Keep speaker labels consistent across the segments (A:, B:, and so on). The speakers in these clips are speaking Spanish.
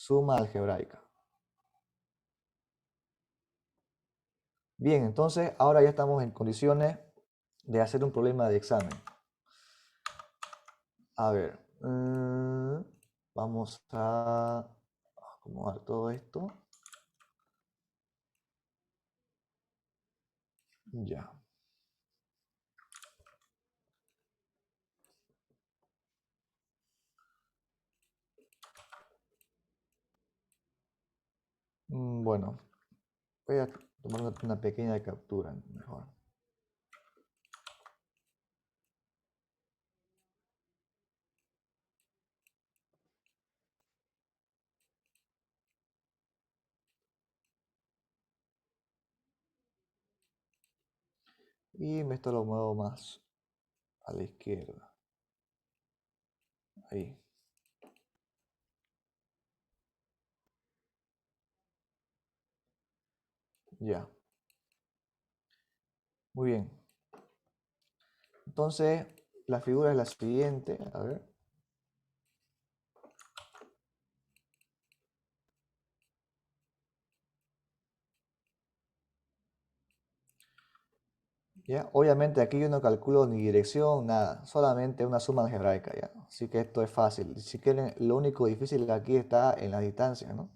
A: Suma algebraica. Bien, entonces ahora ya estamos en condiciones de hacer un problema de examen. A ver, vamos a acomodar todo esto. Ya. Bueno, voy a tomar una pequeña captura mejor. Y esto lo muevo más a la izquierda. Ahí. Ya. Muy bien. Entonces, la figura es la siguiente. A ver. ¿Ya? Obviamente aquí yo no calculo ni dirección, nada, solamente una suma algebraica, ¿ya? Así que esto es fácil. Si quieren, lo único difícil aquí está en la distancia, ¿no?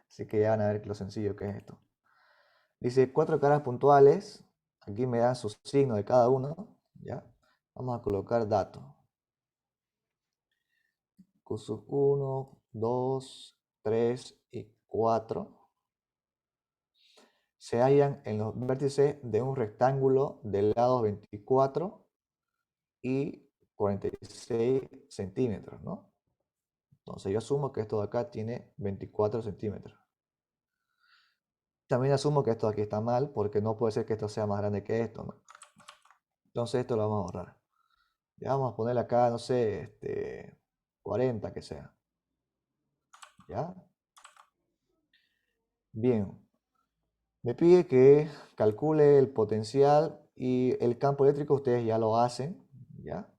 A: Así que ya van a ver lo sencillo que es esto. Dice 4 caras puntuales, aquí me dan sus signos de cada uno, ¿ya? Vamos a colocar datos. Q1, 2, 3 y 4 se hallan en los vértices de un rectángulo del lado 24 y 46 centímetros, ¿no? Entonces yo asumo que esto de acá tiene 24 centímetros. También asumo que esto de aquí está mal porque no puede ser que esto sea más grande que esto, ¿no? Entonces esto lo vamos a borrar. Ya vamos a ponerle acá, no sé, 40 que sea. ¿Ya? Bien. Me pide que calcule el potencial y el campo eléctrico, ustedes ya lo hacen, ¿ya?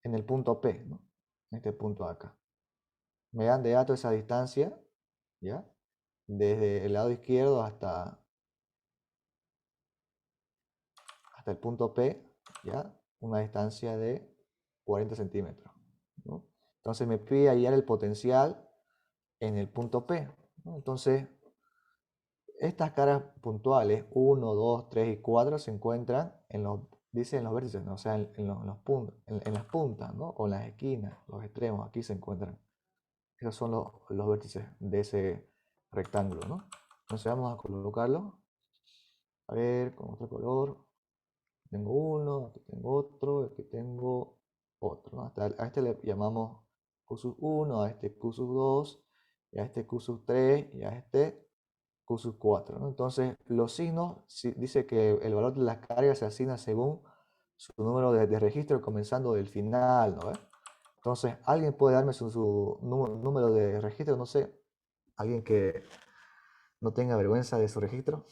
A: En el punto P, ¿no? En este punto de acá. Me dan de datos esa distancia, ¿ya? Desde el lado izquierdo hasta el punto P, ¿ya? Una distancia de 40 centímetros, ¿no? Entonces me pide hallar el potencial en el punto P, ¿no? Entonces, estas caras puntuales, 1, 2, 3 y 4, se encuentran en los, dice en los vértices, ¿no? O sea, en las puntas, ¿no? O en las esquinas, los extremos, aquí se encuentran. Esos son los vértices de ese rectángulo, ¿no? Entonces vamos a colocarlo. A ver, con otro color. Tengo uno, aquí tengo otro, aquí tengo otro, ¿no? A este le llamamos Q1, a este Q2, y a este Q3, y a este Q4, ¿no? Entonces, los signos, dice que el valor de las cargas se asigna según su número de registro comenzando del final, ¿no? Entonces, ¿alguien puede darme su número de registro? No sé, alguien que no tenga vergüenza de su registro.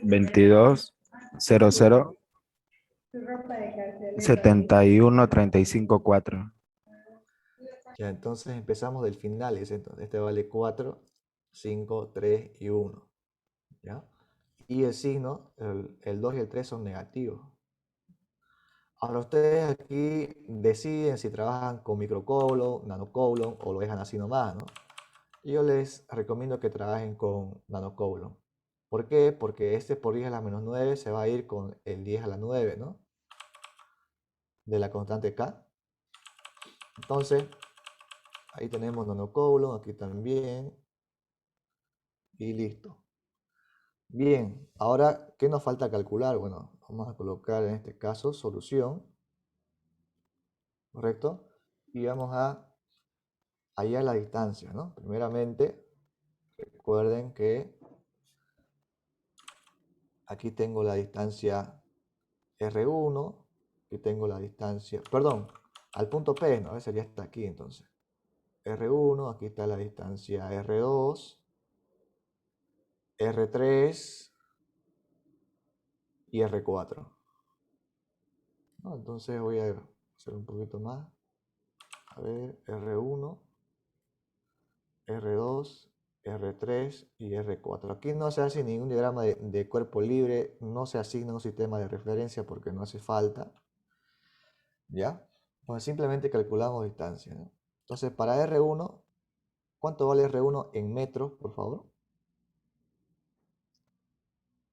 B: 22 00 71 35 4.
A: Ya, entonces empezamos del final, entonces este vale 4, 5, 3 y 1, ¿ya? Y el signo, el 2 y el 3 son negativos. Ahora ustedes aquí deciden si trabajan con microcolon, nanocolon o lo dejan así nomás, ¿no? Yo les recomiendo que trabajen con nanocolon. ¿Por qué? Porque este por 10 a la menos 9 se va a ir con el 10 a la 9, ¿no? De la constante K. Entonces, ahí tenemos nanocolon, aquí también. Y listo. Bien, ahora, ¿qué nos falta calcular? Bueno, vamos a colocar en este caso solución, ¿correcto? Y vamos a hallar la distancia, ¿no? Primeramente, recuerden que aquí tengo la distancia R1, aquí tengo la distancia, perdón, al punto P, ¿no? Sería hasta aquí entonces. R1, aquí está la distancia R2, R3 y R4. ¿No? Entonces voy a hacer un poquito más. A ver, R1, R2, R3 y R4. Aquí no se hace ningún diagrama de cuerpo libre, no se asigna un sistema de referencia porque no hace falta. ¿Ya? Pues simplemente calculamos distancia, ¿no? Entonces, para R1, ¿cuánto vale R1 en metros, por favor?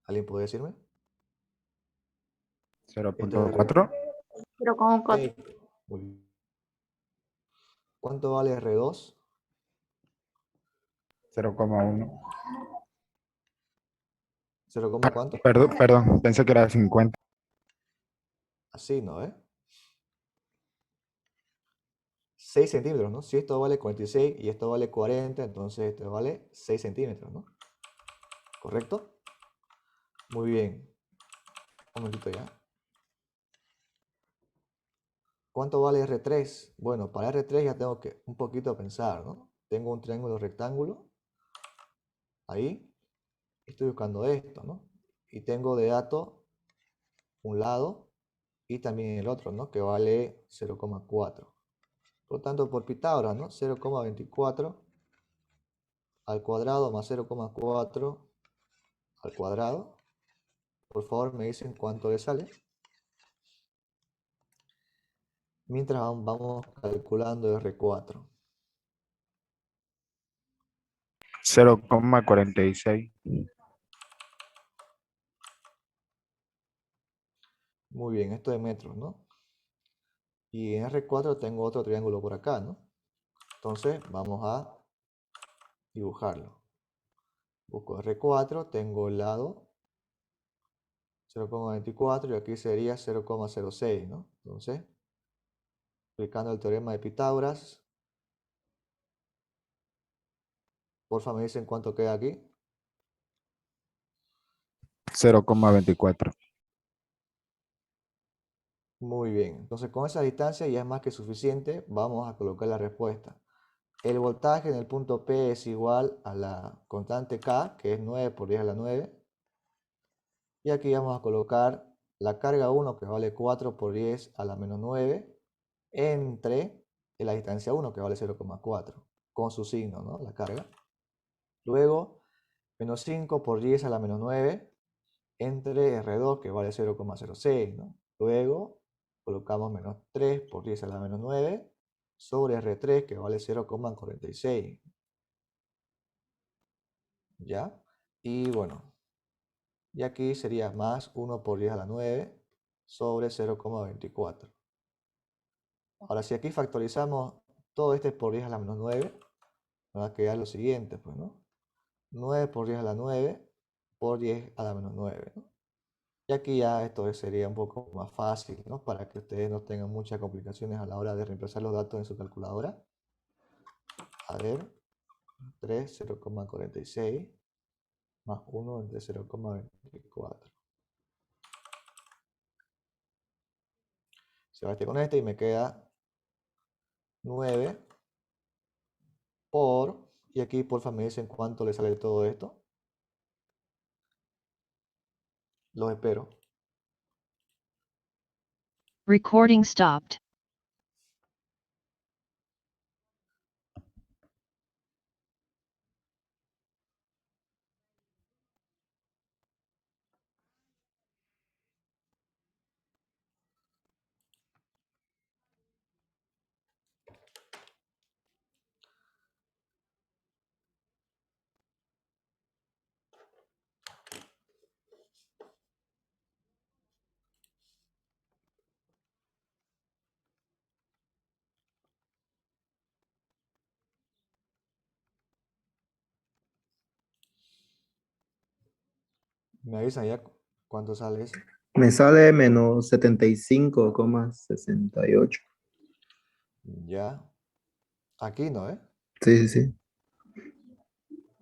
A: ¿Alguien puede decirme? Esto es R1.
B: 0.4.
C: 0,4.
A: Muy bien. ¿Cuánto vale R2?
B: 0,1.
A: ¿0, cuánto?
B: Perdón, pensé que era 50.
A: Así, ¿no? 6 centímetros, ¿no? Si esto vale 46 y esto vale 40, entonces esto vale 6 centímetros, ¿no? ¿Correcto? Muy bien. Un momentito ya. ¿Cuánto vale R3? Bueno, para R3 ya tengo que un poquito pensar, ¿no? Tengo un triángulo rectángulo. Ahí. Estoy buscando esto, ¿no? Y tengo de dato un lado y también el otro, ¿no? Que vale 0,4. Por lo tanto, por Pitágoras, ¿no? 0,24 al cuadrado más 0,4 al cuadrado. Por favor, me dicen cuánto le sale. Mientras vamos calculando R4.
B: 0,46.
A: Muy bien, esto de metros, ¿no? Y en R4 tengo otro triángulo por acá, ¿no? Entonces, vamos a dibujarlo. Busco R4, tengo el lado 0,24 y aquí sería 0,06, ¿no? Entonces, aplicando el teorema de Pitágoras, porfa me dicen cuánto queda aquí.
B: 0,24.
A: Muy bien, entonces con esa distancia ya es más que suficiente, vamos a colocar la respuesta. El voltaje en el punto P es igual a la constante K, que es 9 por 10 a la 9. Y aquí vamos a colocar la carga 1, que vale 4 por 10 a la menos 9, entre la distancia 1, que vale 0,4, con su signo, ¿no? La carga. Luego, menos 5 por 10 a la menos 9, entre R2, que vale 0,06, ¿no? Luego, colocamos menos 3 por 10 a la menos 9, sobre R3, que vale 0,46. ¿Ya? Y bueno, y aquí sería más 1 por 10 a la 9 sobre 0,24. Ahora, si aquí factorizamos todo este por 10 a la menos 9, nos va a quedar lo siguiente, pues, ¿no? 9 por 10 a la 9 por 10 a la menos 9, ¿no? Y aquí ya esto sería un poco más fácil, ¿no? Para que ustedes no tengan muchas complicaciones a la hora de reemplazar los datos en su calculadora. A ver, 3, 0,46 más 1 entre 0,24. Se va este con este y me queda 9 por, y aquí porfa me dicen cuánto le sale todo esto. Los espero.
D: Recording stopped.
A: Me avisan ya cuánto sale eso.
E: Me sale menos 75,68.
A: Ya. Aquí no, ¿eh?
E: Sí, sí, sí.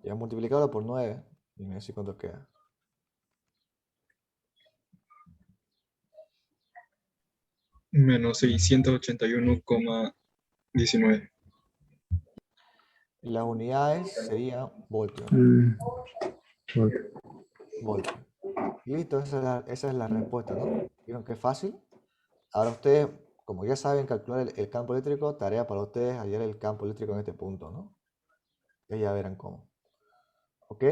A: Ya multiplicado por 9. Y me dice cuánto queda.
F: Menos 681,19.
A: Y las unidades serían voltios, ¿no?
E: Ok.
A: Voltios. Y listo, esa es la respuesta, ¿no? ¿Vieron qué fácil? Ahora ustedes como ya saben calcular el campo eléctrico, tarea para ustedes hallar el campo eléctrico en este punto, ¿no? Ya verán cómo. ¿Ok?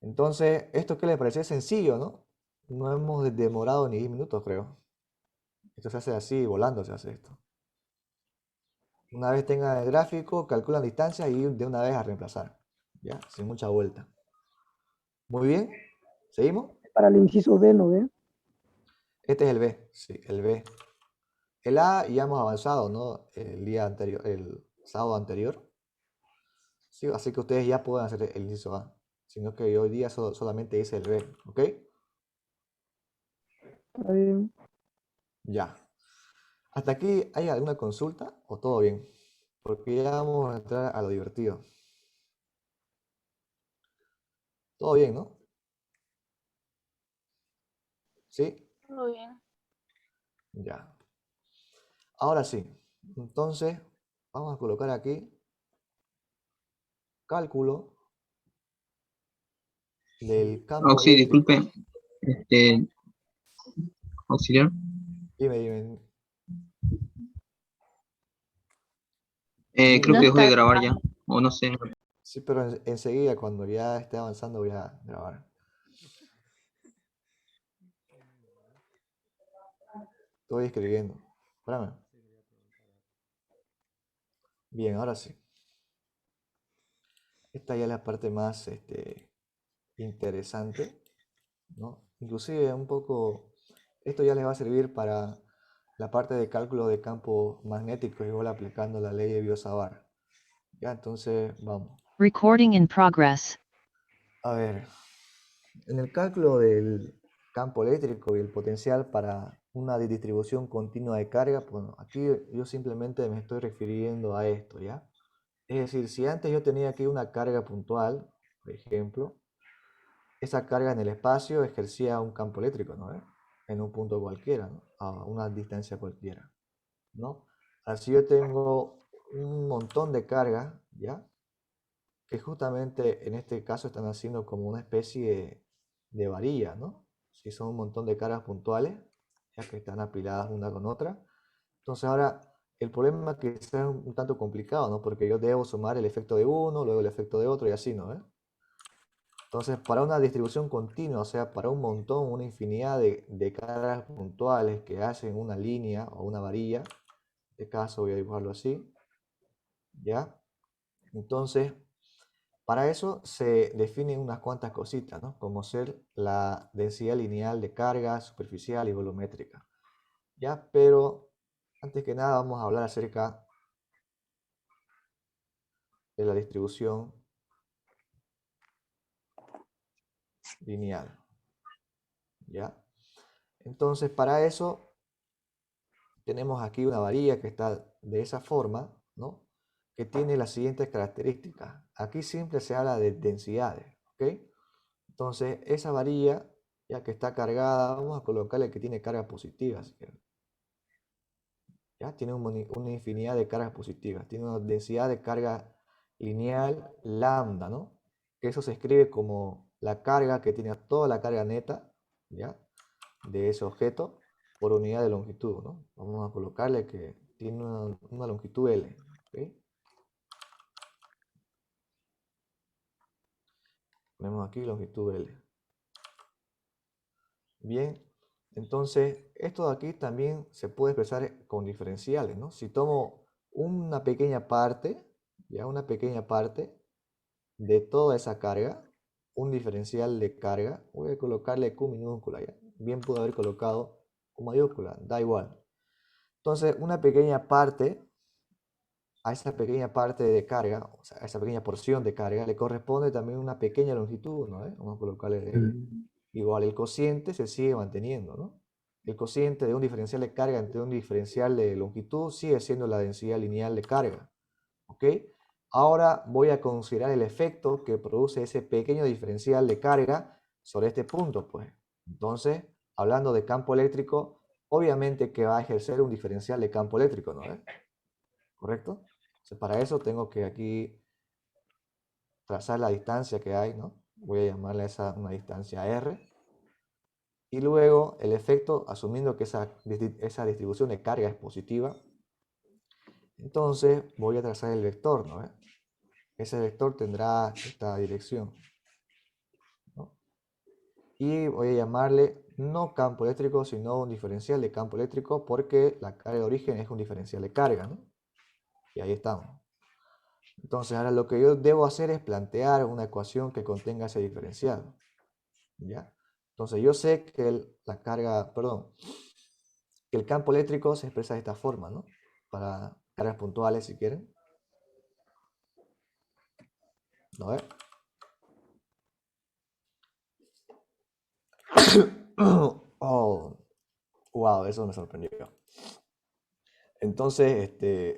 A: Entonces, ¿esto qué les parece? Sencillo, ¿no? No hemos demorado ni 10 minutos, creo. Esto se hace así, volando se hace esto. Una vez tengan el gráfico, calculan distancia y de una vez a reemplazar. ¿Ya? Sin mucha vuelta. Muy bien. ¿Seguimos?
G: Para el inciso B, ¿no ve?
A: Este es el B. Sí, el B. El A ya hemos avanzado, ¿no? El día anterior, el sábado anterior. Sí, así que ustedes ya pueden hacer el inciso A. Sino que yo hoy día solamente hice el B. ¿Ok?
G: Está bien.
A: Ya. ¿Hasta aquí hay alguna consulta o todo bien? Porque ya vamos a entrar a lo divertido. Todo bien, ¿no? ¿Sí?
C: Todo bien.
A: Ya. Ahora sí. Entonces, vamos a colocar aquí cálculo del campo
H: Sí,
A: eléctrico.
H: disculpe, auxiliar.
A: Dime.
H: Creo
C: No
H: que
A: Dime.
H: dejó
C: está
H: de grabar ya,
C: grabando.
H: o no sé.
A: Sí, pero enseguida, cuando ya esté avanzando, voy a grabar. Estoy escribiendo. Espérame. Bien, ahora sí. Esta ya es la parte más interesante, ¿no? Inclusive un poco, esto ya les va a servir para la parte de cálculo de campos magnéticos, igual aplicando la ley de Biot-Savart. Ya, entonces vamos.
D: Recording in progress.
A: A ver, en el cálculo del campo eléctrico y el potencial para una distribución continua de carga, bueno, aquí yo simplemente me estoy refiriendo a esto, ¿ya? Es decir, si antes yo tenía aquí una carga puntual, por ejemplo, esa carga en el espacio ejercía un campo eléctrico, ¿no? En un punto cualquiera, ¿no? A una distancia cualquiera, ¿no? Así yo tengo un montón de cargas, ¿ya? Que justamente en este caso están haciendo como una especie de varilla, ¿no? Si son un montón de cargas puntuales, ya que están apiladas una con otra. Entonces ahora el problema quizás es un tanto complicado, ¿no? Porque yo debo sumar el efecto de uno, luego el efecto de otro y así, ¿no? Entonces, para una distribución continua, o sea, para un montón, una infinidad de cargas puntuales que hacen una línea o una varilla, en este caso voy a dibujarlo así, ¿ya? Entonces, para eso se definen unas cuantas cositas, ¿no? Como ser la densidad lineal de carga, superficial y volumétrica, ¿ya? Pero, antes que nada, vamos a hablar acerca de la distribución lineal, ¿ya? Entonces, para eso tenemos aquí una varilla que está de esa forma, ¿no? Que tiene las siguientes características. Aquí siempre se habla de densidades, ¿ok? Entonces, esa varilla, ya que está cargada, vamos a colocarle que tiene carga positiva, ¿ya? Tiene una infinidad de cargas positivas, tiene una densidad de carga lineal lambda, ¿no? Que eso se escribe como la carga que tiene toda la carga neta, ¿ya? De ese objeto por unidad de longitud, ¿no? Vamos a colocarle que tiene una longitud L, ¿ok? Ponemos aquí longitud L. Bien, entonces esto de aquí también se puede expresar con diferenciales, ¿no? Si tomo una pequeña parte, ya una pequeña parte de toda esa carga, un diferencial de carga, voy a colocarle Q minúscula, ¿ya? Bien puedo haber colocado Q mayúscula, da igual. Entonces, una pequeña parte, a esa pequeña parte de carga, o sea, a esa pequeña porción de carga, le corresponde también una pequeña longitud, ¿no? Vamos a colocarle L. Igual, el cociente se sigue manteniendo, ¿no? El cociente de un diferencial de carga entre un diferencial de longitud sigue siendo la densidad lineal de carga, ¿ok? Ahora voy a considerar el efecto que produce ese pequeño diferencial de carga sobre este punto, pues. Entonces, hablando de campo eléctrico, obviamente que va a ejercer un diferencial de campo eléctrico, ¿no? ¿Correcto? Entonces, para eso tengo que aquí trazar la distancia que hay, ¿no? Voy a llamarle a esa una distancia R. Y luego el efecto, asumiendo que esa distribución de carga es positiva, entonces voy a trazar el vector, ¿no? Ese vector tendrá esta dirección, ¿no? Y voy a llamarle no campo eléctrico, sino un diferencial de campo eléctrico, porque la carga de origen es un diferencial de carga, ¿no? Y ahí estamos. Entonces ahora lo que yo debo hacer es plantear una ecuación que contenga ese diferencial, ¿ya? Entonces yo sé que que el campo eléctrico se expresa de esta forma, ¿no? Para cargas puntuales, si quieren. ¿No ve? Oh, wow, eso me sorprendió. Entonces,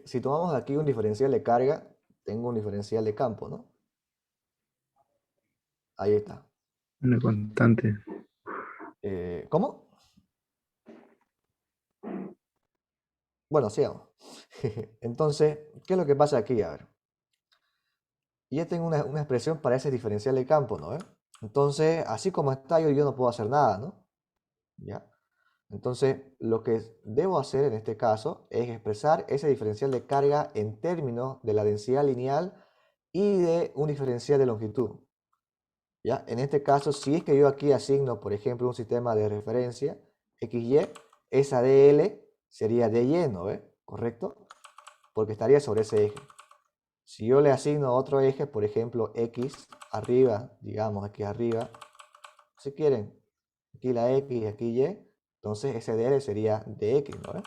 A: si tomamos aquí un diferencial de carga, tengo un diferencial de campo, ¿no? Ahí está.
E: Una constante.
A: ¿Cómo? Bueno, sigamos. Entonces, ¿qué es lo que pasa aquí? A ver. Ya tengo una expresión para ese diferencial de campo, ¿no? Entonces, así como está, yo no puedo hacer nada, ¿no? ¿Ya? Entonces, lo que debo hacer en este caso es expresar ese diferencial de carga en términos de la densidad lineal y de un diferencial de longitud. ¿Ya? En este caso, si es que yo aquí asigno, por ejemplo, un sistema de referencia, XY, esa DL sería DY, ¿no? ¿Correcto? Porque estaría sobre ese eje. Si yo le asigno otro eje, por ejemplo, X arriba, digamos aquí arriba, si quieren, aquí la X y aquí Y, entonces ese DL sería DX, ¿no?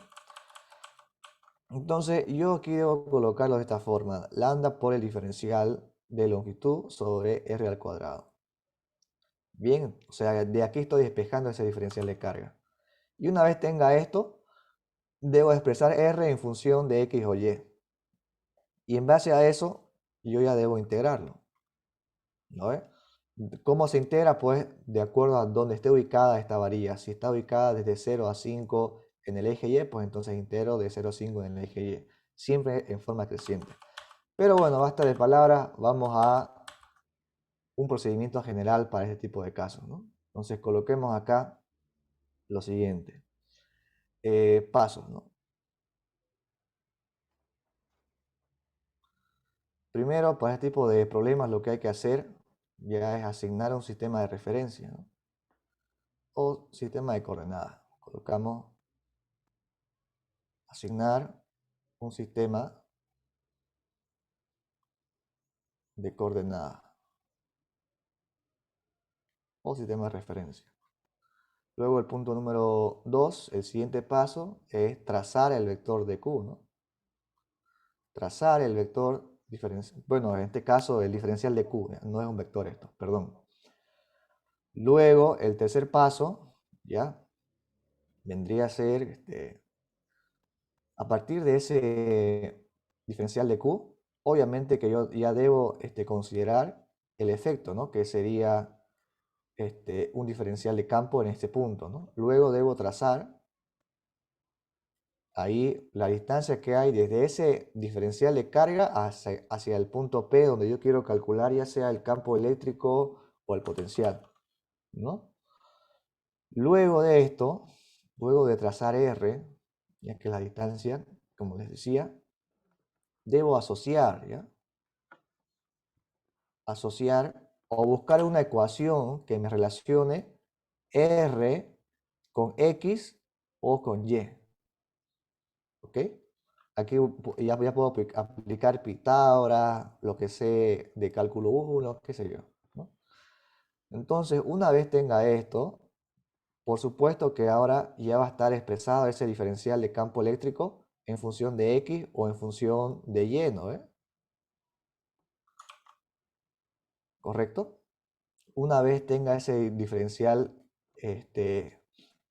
A: Entonces yo aquí debo colocarlo de esta forma, lambda por el diferencial de longitud sobre R al cuadrado. Bien, o sea, de aquí estoy despejando ese diferencial de carga. Y una vez tenga esto, debo expresar R en función de X o Y. Y en base a eso, yo ya debo integrarlo, ¿no? ¿Cómo se integra? Pues de acuerdo a dónde esté ubicada esta varilla. Si está ubicada desde 0 a 5 en el eje Y, pues entonces integro de 0 a 5 en el eje Y. Siempre en forma creciente. Pero bueno, basta de palabras. Vamos a un procedimiento general para este tipo de casos, ¿no? Entonces coloquemos acá lo siguiente. Pasos, ¿no? Primero, para este tipo de problemas lo que hay que hacer ya es asignar un sistema de referencia, ¿no? O sistema de coordenadas. Colocamos asignar un sistema de coordenadas o sistema de referencia. Luego el punto número 2, el siguiente paso es trazar el vector de Q, ¿no? Trazar el vector diferencial, bueno, en este caso el diferencial de Q, no es un vector esto, perdón. Luego el tercer paso, ya, vendría a ser, a partir de ese diferencial de Q, obviamente que yo ya debo considerar el efecto, ¿no? Que sería un diferencial de campo en este punto, ¿no? Luego debo trazar ahí la distancia que hay desde ese diferencial de carga hacia el punto P donde yo quiero calcular ya sea el campo eléctrico o el potencial, ¿no? Luego de esto, luego de trazar R, ya que la distancia, como les decía, debo asociar, ¿ya? Asociar o buscar una ecuación que me relacione R con X o con Y. ¿Ok? Aquí ya puedo aplicar Pitágoras, lo que sé de cálculo 1, qué sé yo, ¿no? Entonces, una vez tenga esto, por supuesto que ahora ya va a estar expresado ese diferencial de campo eléctrico en función de X o en función de Y, ¿no? ¿Correcto? Una vez tenga ese diferencial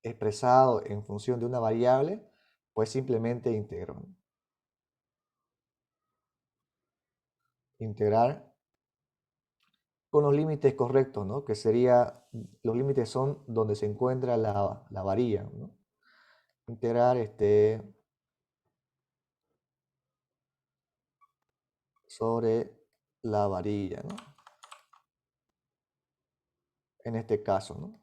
A: expresado en función de una variable, pues simplemente integro, ¿no? Integrar con los límites correctos, ¿no? Que sería, los límites son donde se encuentra la varilla, ¿no? Integrar sobre la varilla, ¿no? En este caso, ¿no?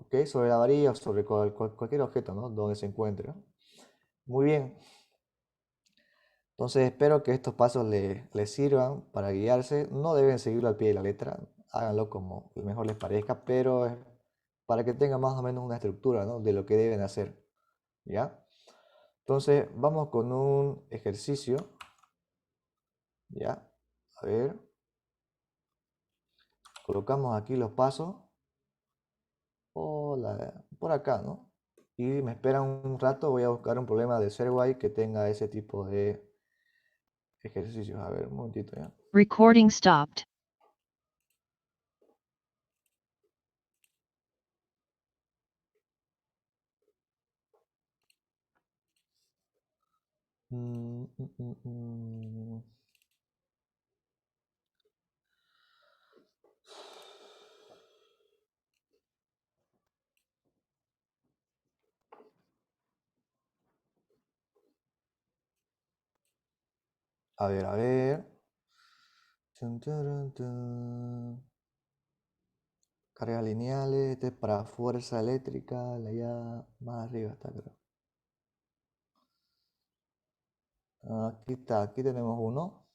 A: ¿ok? Sobre la varilla o sobre cualquier objeto, ¿no? Donde se encuentre, ¿no? Muy bien. Entonces espero que estos pasos les sirvan para guiarse. No deben seguirlo al pie de la letra. Háganlo como mejor les parezca, pero es para que tengan más o menos una estructura, ¿no? De lo que deben hacer. ¿Ya? Entonces vamos con un ejercicio. ¿Ya? A ver. Colocamos aquí los pasos. Por acá, ¿no? Y me esperan un rato. Voy a buscar un problema de Serway que tenga ese tipo de ejercicios. A ver, un momentito ya.
D: Recording stopped.
A: Mm, mm, mm, mm. A ver, a ver. Tun, turun, tun. Cargas lineales, este es para fuerza eléctrica, allá más arriba está, creo. Aquí está, aquí tenemos uno.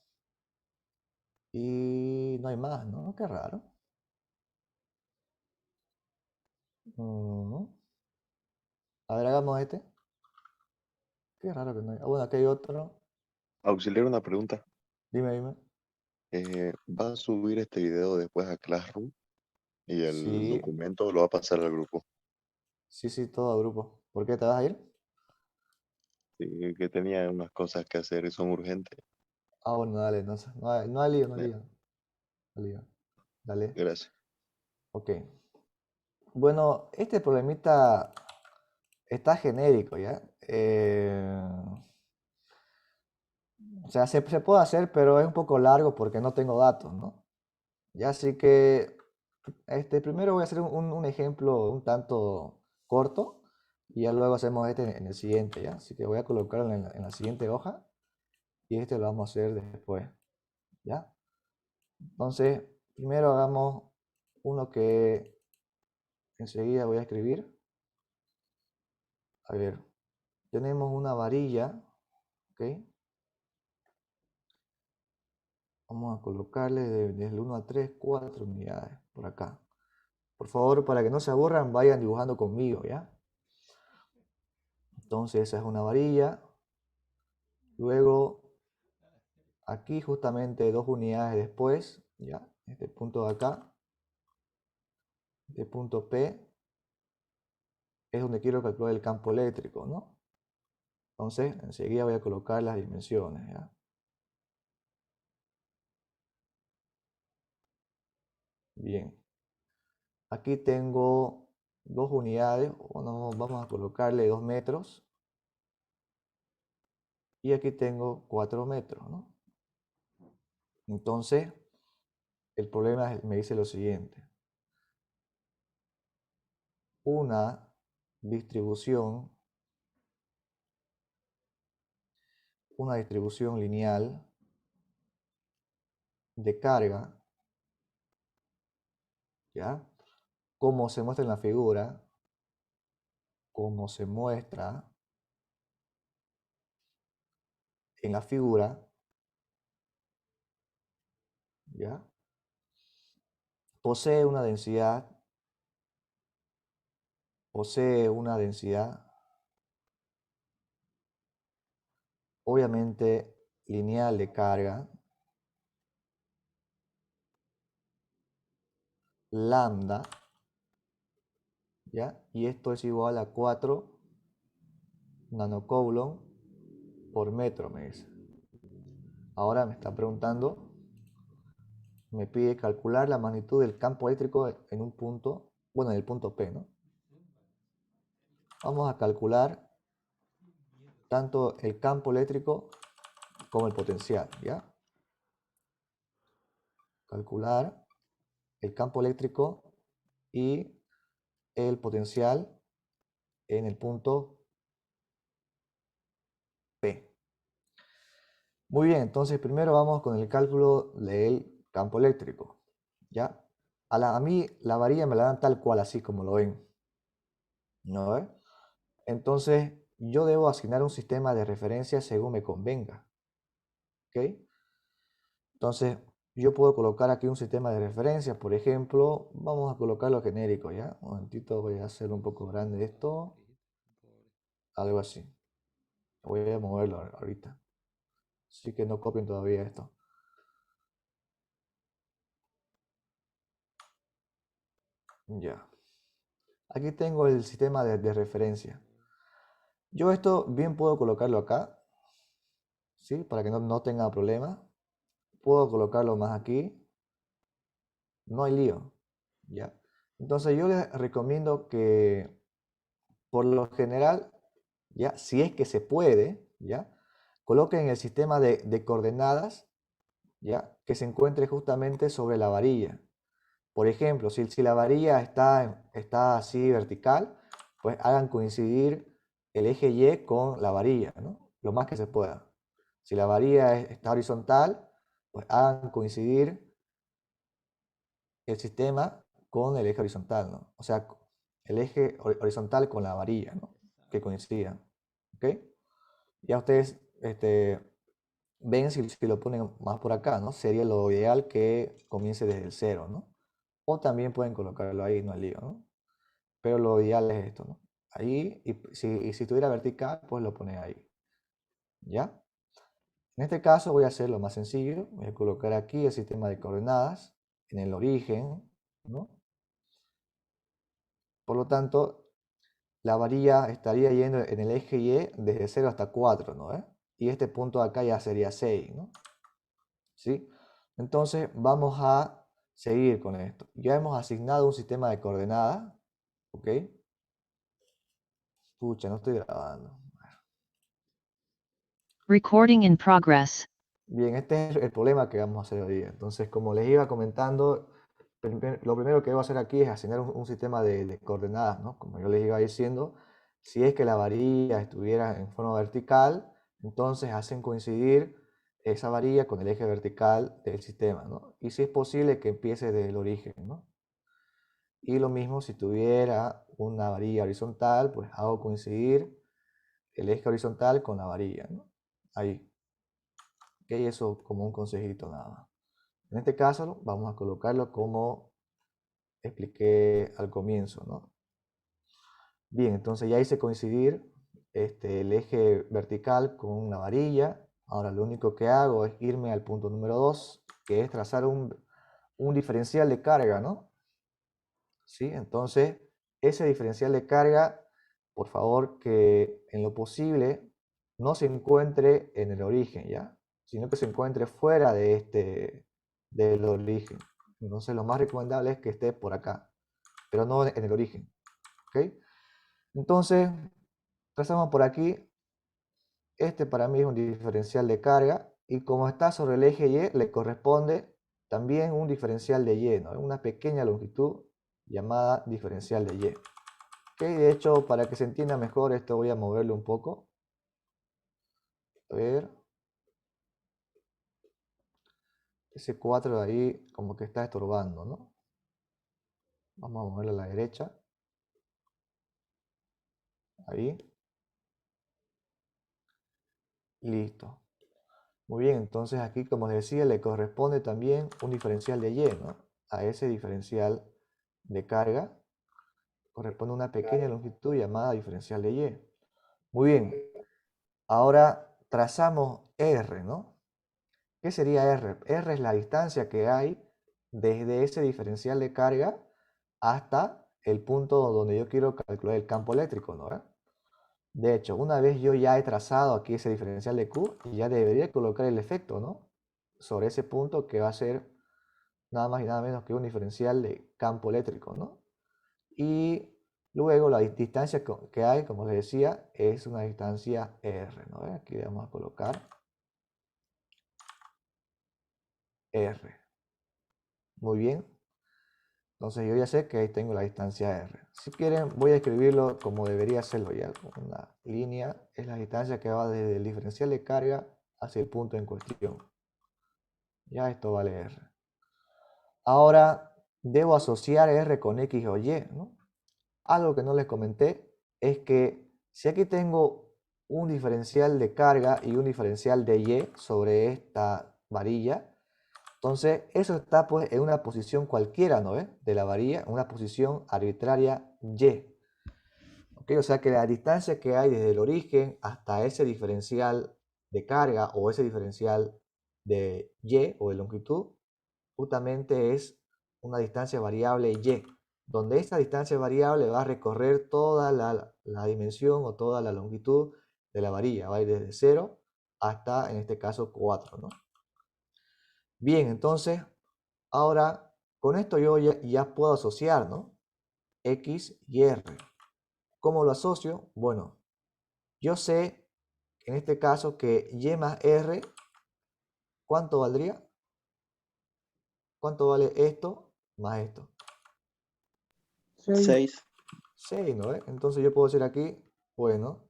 A: Y no hay más, ¿no? Qué raro. Mm. A ver, hagamos este. Qué raro que no hay. Bueno, aquí hay otro.
H: Auxiliar, una pregunta.
A: Dime, dime.
H: ¿Va a subir este video después a Classroom y el
A: Sí,
H: documento lo va a pasar al grupo?
A: sí, sí, todo a grupo. ¿Por qué te vas a ir?
H: Sí, que tenía unas cosas que hacer y son urgentes.
A: Ah, bueno, dale, no hay lío, no hay
H: Eh,
A: lío. No hay lío. Dale.
H: Gracias.
A: Ok. Bueno, este problemita está genérico, ¿ya? O sea, se puede hacer, pero es un poco largo porque no tengo datos, ¿no? Ya, así que primero voy a hacer un ejemplo un tanto corto y ya luego hacemos este en el siguiente, ¿ya? Así que voy a colocarlo en la siguiente hoja y este lo vamos a hacer después, ¿ya? Entonces, primero hagamos uno que enseguida voy a escribir. A ver, tenemos una varilla, ¿ok? Vamos a colocarle desde el 1 a 3, 4 unidades por acá. Por favor, para que no se aburran, vayan dibujando conmigo, ¿ya? Entonces esa es una varilla. Luego, aquí justamente 2 unidades después, ¿ya? Este punto de acá, este punto P, es donde quiero calcular el campo eléctrico, ¿no? Entonces, enseguida voy a colocar las dimensiones, ¿ya? Bien. Aquí tengo 2 unidades, bueno, vamos a colocarle 2 metros. Y aquí tengo 4 metros, ¿no? Entonces, el problema me dice lo siguiente. Una distribución lineal de carga, ¿ya? Como se muestra en la figura, como se muestra en la figura, ¿ya? Posee una densidad obviamente lineal de carga, lambda, ¿ya? Y esto es igual a 4 nanocoulomb por metro, me dice. Ahora me está preguntando, me pide calcular la magnitud del campo eléctrico en un punto, bueno, en el punto P, ¿no? Vamos a calcular tanto el campo eléctrico como el potencial, ¿ya? Calcular el campo eléctrico y el potencial en el punto P. Muy bien, entonces primero vamos con el cálculo del campo eléctrico, ¿ya? A mí la varilla me la dan tal cual, así como lo ven, ¿no ve? Entonces, yo debo asignar un sistema de referencia según me convenga. ¿Ok? Entonces, yo puedo colocar aquí un sistema de referencia. Por ejemplo, vamos a colocarlo genérico, ¿ya? Un momentito, voy a hacer un poco grande esto. Algo así. Voy a moverlo ahorita. Así que no copien todavía esto. Ya. Aquí tengo el sistema de referencia. Yo esto bien puedo colocarlo acá, ¿sí? Para que no tenga problema. Puedo colocarlo más aquí. No hay lío, ¿ya? Entonces yo les recomiendo que, por lo general, ¿ya? Si es que se puede, ¿ya? Coloquen el sistema de coordenadas, ¿ya? Que se encuentre justamente sobre la varilla. Por ejemplo, si la varilla está así vertical, pues hagan coincidir el eje Y con la varilla, ¿no? Lo más que se pueda. Si la varilla está horizontal, pues hagan coincidir el sistema con el eje horizontal, ¿no? O sea, el eje horizontal con la varilla, ¿no? Que coincidan, ¿ok? Ya ustedes ven si lo ponen más por acá, ¿no? Sería lo ideal que comience desde el 0, ¿no? O también pueden colocarlo ahí, no hay lío, ¿no? Pero lo ideal es esto, ¿no? Ahí, y si estuviera vertical, pues lo ponen ahí, ¿ya? En este caso voy a hacer lo más sencillo, voy a colocar aquí el sistema de coordenadas en el origen, ¿no? Por lo tanto, la varilla estaría yendo en el eje Y desde 0 hasta 4, ¿no? Y este punto de acá ya sería 6, ¿no? ¿Sí? Entonces vamos a seguir con esto. Ya hemos asignado un sistema de coordenadas, ¿ok? Pucha, no estoy grabando.
D: Recording in progress.
A: Bien, este es el problema que vamos a hacer hoy día. Entonces, como les iba comentando, lo primero que debo hacer aquí es asignar un sistema de coordenadas, ¿no? Como yo les iba diciendo, si es que la varilla estuviera en forma vertical, entonces hacen coincidir esa varilla con el eje vertical del sistema, ¿no? Y si es posible que empiece desde el origen, ¿no? Y lo mismo si tuviera una varilla horizontal, pues hago coincidir el eje horizontal con la varilla, ¿no? Ahí. Ok, eso como un consejito nada más. En este caso vamos a colocarlo como expliqué al comienzo, ¿no? Bien, entonces ya hice coincidir el eje vertical con una varilla. Ahora lo único que hago es irme al punto número 2, que es trazar un diferencial de carga, ¿no? ¿Sí? Entonces, ese diferencial de carga, por favor, que en lo posible no se encuentre en el origen, ¿ya? Sino que se encuentre fuera del origen. Entonces, lo más recomendable es que esté por acá, pero no en el origen, ¿ok? Entonces, trazamos por aquí. Este para mí es un diferencial de carga y como está sobre el eje Y, le corresponde también un diferencial de Y, ¿no? Una pequeña longitud llamada diferencial de Y. Okay, de hecho, para que se entienda mejor, esto voy a moverlo un poco. A ver. Ese 4 de ahí como que está estorbando, ¿no? Vamos a moverlo a la derecha. Ahí. Listo. Muy bien, entonces aquí, como les decía, le corresponde también un diferencial de Y, ¿no? A ese diferencial de carga corresponde una pequeña longitud llamada diferencial de Y. Muy bien. Ahora trazamos R, ¿no? ¿Qué sería R? R es la distancia que hay desde ese diferencial de carga hasta el punto donde yo quiero calcular el campo eléctrico, ¿no? De hecho, una vez yo ya he trazado aquí ese diferencial de Q, ya debería colocar el efecto, ¿no? Sobre ese punto que va a ser nada más y nada menos que un diferencial de campo eléctrico, ¿no? Y luego la distancia que hay, como les decía, es una distancia R, ¿no? Aquí vamos a colocar R. Muy bien. Entonces yo ya sé que ahí tengo la distancia R. Si quieren, voy a escribirlo como debería hacerlo ya. Con una línea es la distancia que va desde el diferencial de carga hacia el punto en cuestión. Ya esto vale R. Ahora debo asociar R con X o Y, ¿no? Algo que no les comenté es que si aquí tengo un diferencial de carga y un diferencial de Y sobre esta varilla, entonces eso está pues en una posición cualquiera, ¿no ves? De la varilla, en una posición arbitraria Y. ¿Ok? O sea que la distancia que hay desde el origen hasta ese diferencial de carga o ese diferencial de Y o de longitud, justamente es una distancia variable Y, donde esta distancia variable va a recorrer toda la dimensión o toda la longitud de la varilla, va a ir desde 0 hasta, en este caso, 4, ¿no? Bien, entonces, ahora, con esto yo ya puedo asociar, ¿no? X y R. ¿Cómo lo asocio? Bueno, yo sé, en este caso, que Y más R, ¿cuánto valdría? ¿Cuánto vale esto más esto?
G: 6.
I: 6.
A: 6, ¿no? Entonces yo puedo decir aquí, bueno,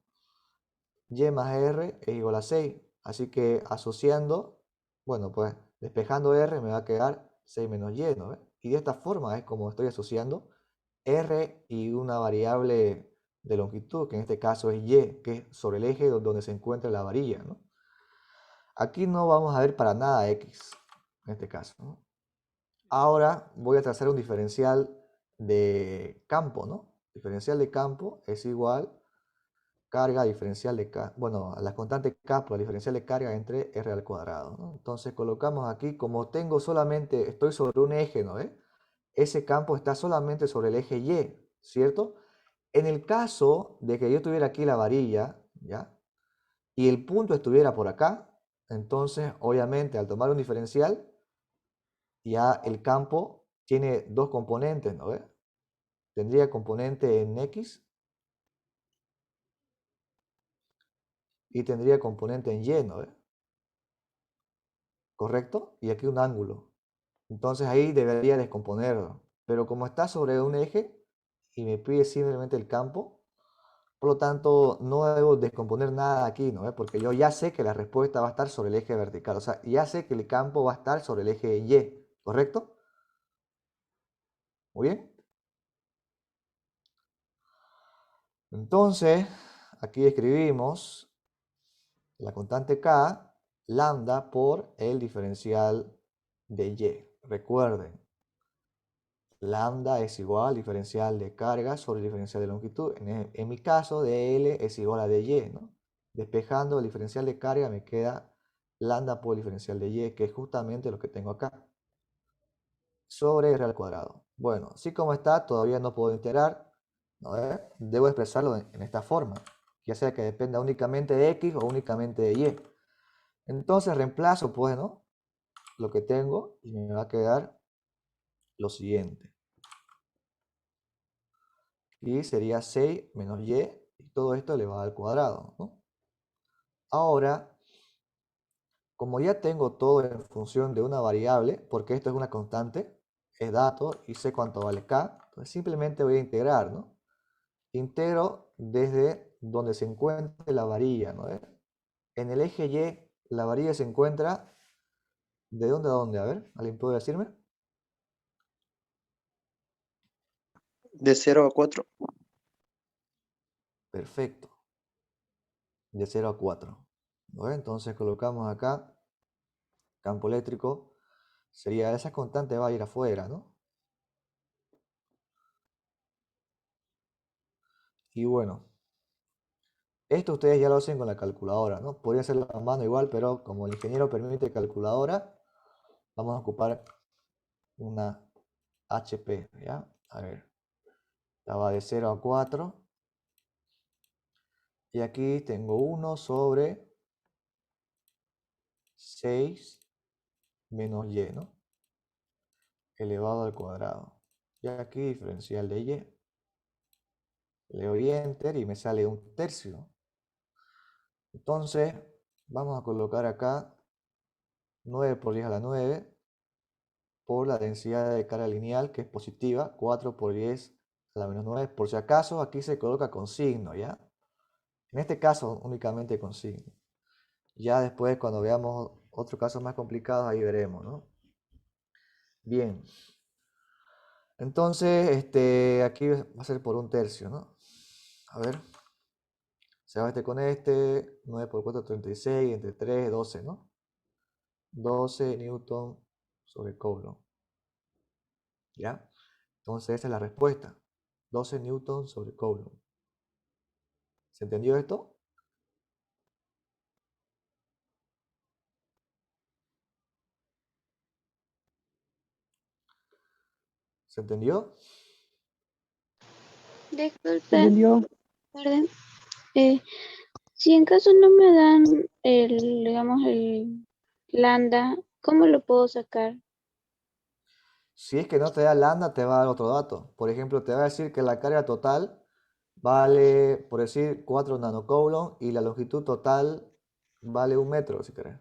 A: Y más R es igual a 6. Así que asociando, bueno, pues despejando R me va a quedar 6 menos Y, ¿no? Y de esta forma es como estoy asociando R y una variable de longitud, que en este caso es Y, que es sobre el eje donde se encuentra la varilla, ¿no? Aquí no vamos a ver para nada X, en este caso, ¿no? Ahora voy a trazar un diferencial de campo, ¿no? Diferencial de campo es igual carga diferencial de bueno, la constante K por la diferencial de carga entre R al cuadrado, ¿no? Entonces colocamos aquí, como tengo solamente, estoy sobre un eje, ¿no? Ese campo está solamente sobre el eje Y, ¿cierto? En el caso de que yo tuviera aquí la varilla, ¿ya? Y el punto estuviera por acá, entonces obviamente al tomar un diferencial, ya el campo tiene dos componentes, ¿no? Tendría componente en X y tendría componente en Y, ¿no? ¿Correcto? Y aquí un ángulo. Entonces ahí debería descomponerlo. Pero como está sobre un eje y me pide simplemente el campo, por lo tanto no debo descomponer nada aquí, ¿no? Porque yo ya sé que la respuesta va a estar sobre el eje vertical. O sea, ya sé que el campo va a estar sobre el eje Y, ¿correcto? Muy bien. Entonces, aquí escribimos la constante K, lambda por el diferencial de Y. Recuerden, lambda es igual al diferencial de carga sobre el diferencial de longitud. En mi caso, de L es igual a dy, ¿no? Despejando el diferencial de carga me queda lambda por el diferencial de y, que es justamente lo que tengo acá, sobre r al cuadrado. Bueno, así como está, todavía no puedo integrar, ¿no? Debo expresarlo en esta forma, ya sea que dependa únicamente de x o únicamente de y. Entonces reemplazo, pues, ¿no? Lo que tengo y me va a quedar lo siguiente. Y sería 6 menos y, y todo esto elevado al cuadrado, ¿no? Ahora, como ya tengo todo en función de una variable, porque esto es una constante, es dato y sé cuánto vale k, entonces simplemente voy a integrar, ¿no? Integro desde donde se encuentre la varilla, ¿no? En el eje Y, la varilla se encuentra ¿de dónde a dónde? A ver, ¿alguien puede decirme?
I: De 0 a 4.
A: Perfecto. De 0 a 4. ¿No? Entonces colocamos acá campo eléctrico. Sería esa constante va a ir afuera, ¿no? Y bueno, esto ustedes ya lo hacen con la calculadora, ¿no? Podría hacerlo a mano igual, pero como el ingeniero permite calculadora, vamos a ocupar una HP, ¿ya? A ver, la va de 0 a 4. Y aquí tengo 1 sobre 6 menos y, ¿no? Elevado al cuadrado. Y aquí diferencial de y. Le doy enter y me sale un tercio. Entonces, vamos a colocar acá 9 por 10 a la 9 por la densidad de carga lineal, que es positiva, 4 por 10 a la menos 9. Por si acaso, aquí se coloca con signo, ¿ya? En este caso, únicamente con signo. Ya después, cuando veamos otros casos más complicados, ahí veremos, ¿no? Bien. Entonces, aquí va a ser por un tercio, ¿no? A ver. Se va este con este. 9 por 4, 36. Entre 3, 12, ¿no? 12 newton sobre Coulomb. ¿Ya? Entonces esa es la respuesta. 12 newton sobre Coulomb. ¿Se entendió esto? ¿Se entendió?
C: Disculpe,
G: ¿Entendió?
C: perdón. Si en caso no me dan el, digamos, el lambda, ¿cómo lo puedo sacar?
A: Si es que no te da lambda, te va a dar otro dato. Por ejemplo, te va a decir que la carga total vale, por decir, 4 nanocoulomb y la longitud total vale 1 metro, si querés.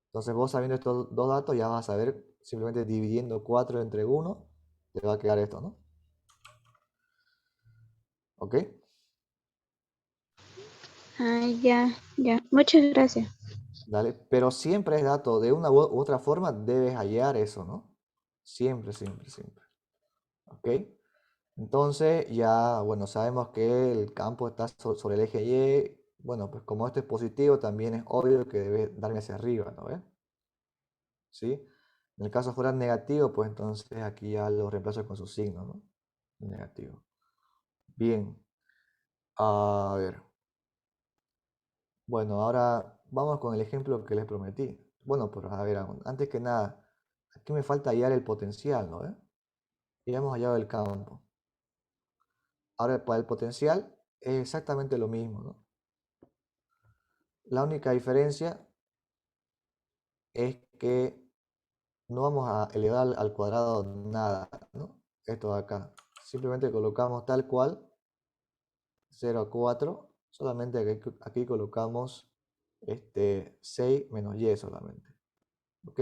A: Entonces vos sabiendo estos dos datos ya vas a saber, simplemente dividiendo 4 entre 1, te va a quedar esto, ¿no? ¿Ok?
C: Ah, ya, ya. Muchas gracias.
A: Dale. Pero siempre es dato, de una u otra forma debes hallar eso, ¿no? Siempre, siempre, siempre. ¿Ok? Entonces ya, bueno, sabemos que el campo está sobre el eje Y. Bueno, pues como esto es positivo, también es obvio que debe darme hacia arriba, ¿no ves? ¿Sí? En el caso fuera negativo, pues entonces aquí ya lo reemplazo con su signo, ¿no? Negativo. Bien. A ver. Bueno, ahora vamos con el ejemplo que les prometí. Bueno, pero a ver, antes que nada, aquí me falta hallar el potencial, ¿no? Ya hemos hallado el campo. Ahora, para el potencial es exactamente lo mismo, ¿no? La única diferencia es que no vamos a elevar al cuadrado nada, ¿no? Esto de acá. Simplemente colocamos tal cual 0 a 4, solamente aquí colocamos 6 menos y solamente. ¿Ok?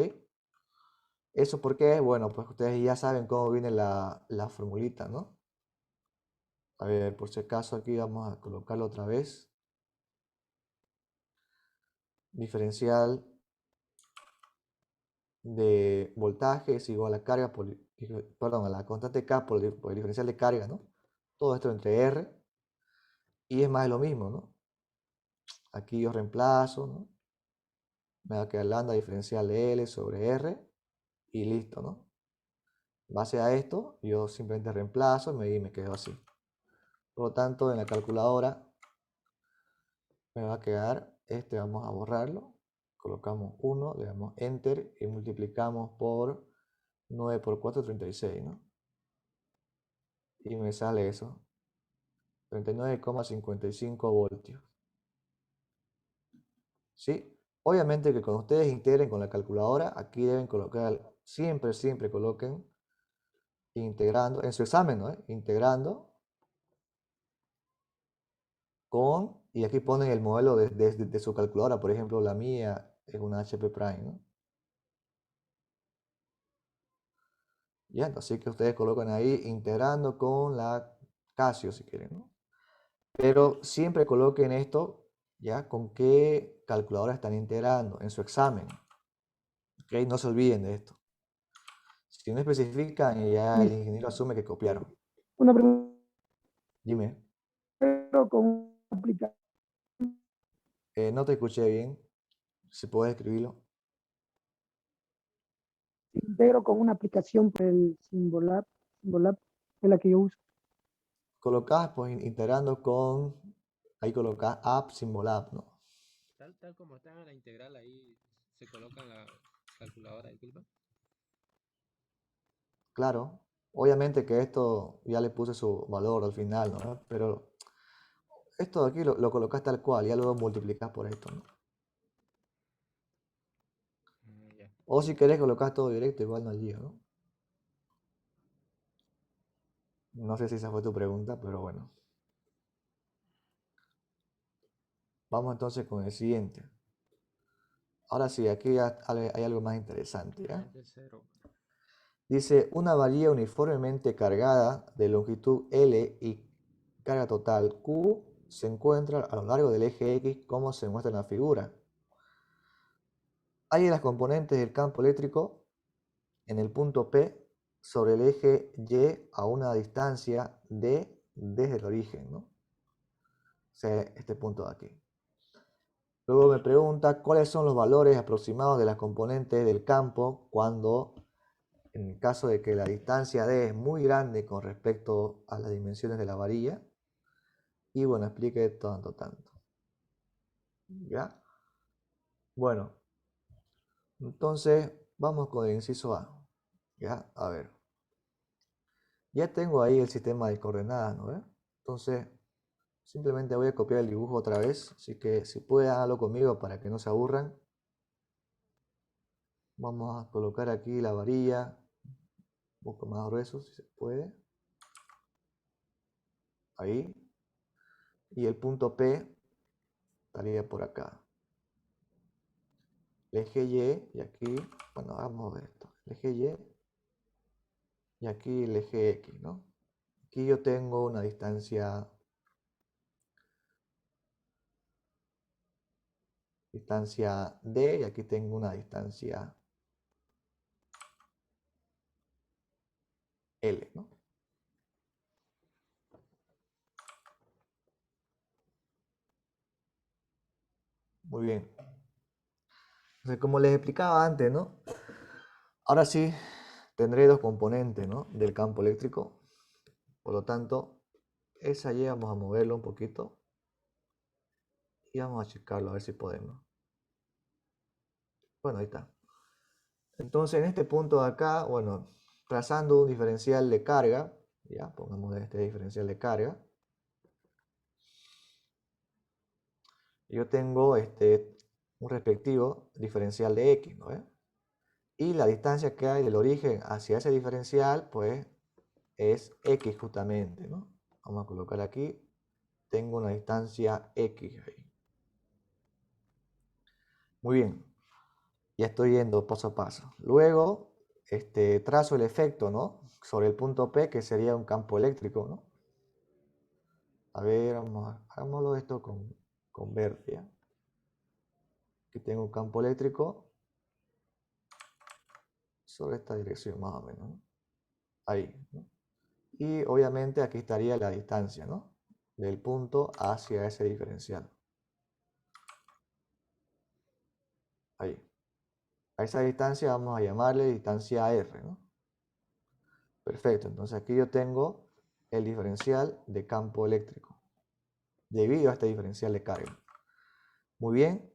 A: ¿Eso por qué? Bueno, pues ustedes ya saben cómo viene la formulita, ¿no? A ver, por si acaso aquí vamos a colocarlo otra vez. Diferencial de voltaje es igual a carga por, perdón, a la constante K por el diferencial de carga, ¿no? Todo esto entre R y es más de lo mismo, ¿no? Aquí yo reemplazo, ¿no? Me va a quedar lambda diferencial de L sobre R y listo, ¿no? En base a esto, yo simplemente reemplazo y me quedo así. Por lo tanto, en la calculadora me va a quedar vamos a borrarlo. Colocamos 1, le damos Enter y multiplicamos por 9 por 4, 36, ¿no? Y me sale eso, 39,55 voltios. ¿Sí? Obviamente que cuando ustedes integren con la calculadora, aquí deben colocar, siempre, siempre coloquen integrando, en su examen, ¿no? Integrando con, y aquí ponen el modelo de su calculadora, por ejemplo, la mía es una HP Prime, ¿no? Ya, así que ustedes colocan ahí integrando con la Casio si quieren, ¿no? Pero siempre coloquen esto, ¿ya? Con qué calculadora están integrando en su examen. ¿Ok? No se olviden de esto. Si no especifican, ya el ingeniero asume que copiaron.
G: Una pregunta
A: Dime,
G: con una aplicación
A: no te escuché bien. Si puedes escribirlo.
G: integro con una aplicación por el Symbolab es la que yo uso.
A: Colocás, pues integrando con, ahí colocás app Symbolab, ¿no?
J: Tal como está en la integral, ahí se coloca en la calculadora, disculpa.
A: Claro, obviamente que esto ya le puse su valor al final, ¿no? Pero esto de aquí lo colocas tal cual, ya luego multiplicas por esto, ¿no?
J: Ya.
A: O si querés colocar todo directo, igual no es lío, ¿no? No sé si esa fue tu pregunta, pero bueno. Vamos entonces con el siguiente. Ahora sí, aquí hay algo más interesante, ¿ya?
J: Es de cero.
A: Dice, una varilla uniformemente cargada de longitud L y carga total Q se encuentra a lo largo del eje X como se muestra en la figura. Hay las componentes del campo eléctrico en el punto P sobre el eje Y a una distancia D desde el origen, ¿no? sea este punto de aquí. Luego me pregunta cuáles son los valores aproximados de las componentes del campo cuando, en el caso de que la distancia D es muy grande con respecto a las dimensiones de la varilla. Y bueno, explique tanto. ¿Ya? Bueno, entonces vamos con el inciso A. ¿Ya? A ver. Ya tengo ahí el sistema de coordenadas, ¿no? Entonces, simplemente voy a copiar el dibujo otra vez. Así que si pueden, háganlo conmigo para que no se aburran. Vamos a colocar aquí la varilla. Un poco más grueso, si se puede. Ahí. Y el punto P estaría por acá. El eje Y, y aquí, bueno, vamos a ver esto. El eje Y. Y aquí el eje X, ¿no? Aquí yo tengo una distancia D y aquí tengo una distancia L, ¿no? Muy bien. Entonces, como les explicaba antes, ¿no? Ahora sí tendré dos componentes, ¿no? Del campo eléctrico. Por lo tanto, esa Y vamos a moverlo un poquito. Y vamos a checarlo a ver si podemos. Bueno, ahí está. Entonces, en este punto de acá, bueno, trazando un diferencial de carga, ya, pongamos este diferencial de carga. Yo tengo un respectivo diferencial de X, ¿no? Y la distancia que hay del origen hacia ese diferencial, pues, es X justamente, ¿no? Vamos a colocar aquí, tengo una distancia X ahí. Muy bien, ya estoy yendo paso a paso. Luego, trazo el efecto, ¿no? Sobre el punto P, que sería un campo eléctrico, ¿no? A ver, hagámoslo esto con verde, ¿ya? Aquí tengo un campo eléctrico sobre esta dirección más o menos, ¿no? Ahí, ¿no? Y obviamente aquí estaría la distancia, ¿no? Del punto hacia ese diferencial. Ahí. A esa distancia vamos a llamarle distancia R, ¿no? Perfecto, entonces aquí yo tengo el diferencial de campo eléctrico debido a este diferencial de carga. Muy bien.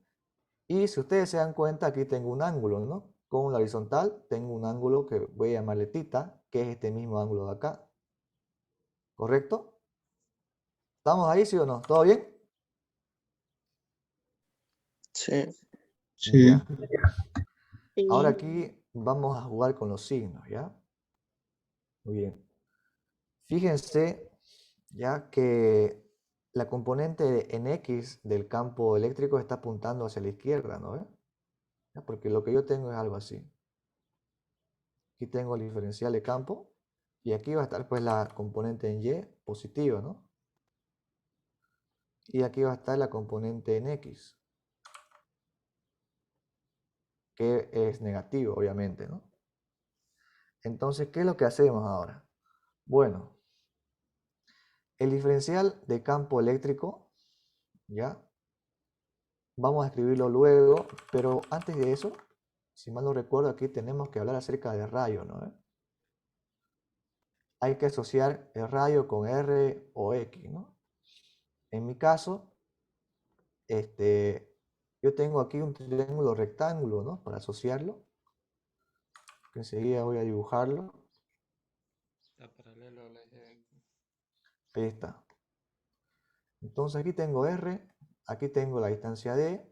A: Y si ustedes se dan cuenta, aquí tengo un ángulo, ¿no? Con la horizontal tengo un ángulo que voy a llamarle θ, que es este mismo ángulo de acá. ¿Correcto? ¿Estamos ahí, sí o no? ¿Todo bien?
I: Sí.
F: Sí.
A: Ya. Ahora aquí vamos a jugar con los signos, ¿ya? Muy bien. Fíjense, ya que la componente en X del campo eléctrico está apuntando hacia la izquierda, ¿no? ¿Ya? Porque lo que yo tengo es algo así. Aquí tengo el diferencial de campo y aquí va a estar pues la componente en Y positiva, ¿no? Y aquí va a estar la componente en X, que es negativo, obviamente, ¿no? Entonces, ¿qué es lo que hacemos ahora? Bueno, el diferencial de campo eléctrico, ¿ya? Vamos a escribirlo luego, pero antes de eso, si mal no recuerdo, aquí tenemos que hablar acerca del rayo, ¿no? Hay que asociar el rayo con R o X, ¿no? En mi caso, yo tengo aquí un triángulo rectángulo, ¿no? Para asociarlo. Que enseguida voy a dibujarlo.
J: Está paralelo al eje X.
A: Ahí está. Entonces aquí tengo R, aquí tengo la distancia D,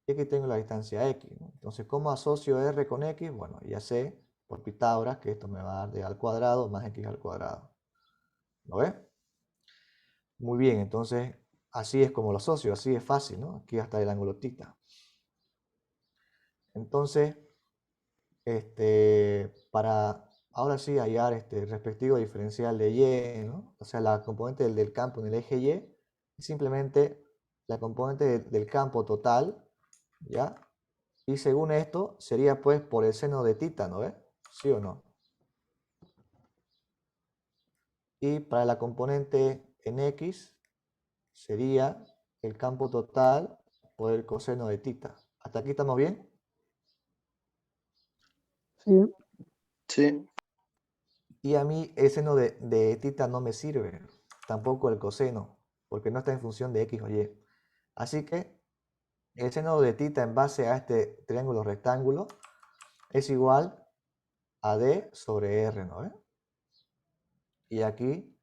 A: y aquí tengo la distancia X, ¿no? Entonces, ¿cómo asocio R con X? Bueno, ya sé por Pitágoras que esto me va a dar D al cuadrado más X al cuadrado. ¿Lo ves? Muy bien, entonces así es como lo asocio, así es fácil, ¿no? Aquí está el ángulo θ. Entonces, para ahora sí hallar este respectivo diferencial de Y, ¿no? O sea, la componente del campo en el eje Y, es simplemente la componente del campo total, ¿ya? Y según esto, sería pues por el seno de θ, ¿no ves? ¿Sí o no? Y para la componente en X, sería el campo total por el coseno de tita. ¿Hasta aquí estamos bien?
G: Sí,
I: Sí.
A: Y a mí el seno de tita no me sirve, tampoco el coseno, porque no está en función de x o y. Así que el seno de tita en base a este triángulo rectángulo es igual a d sobre r, ¿no ve? Y aquí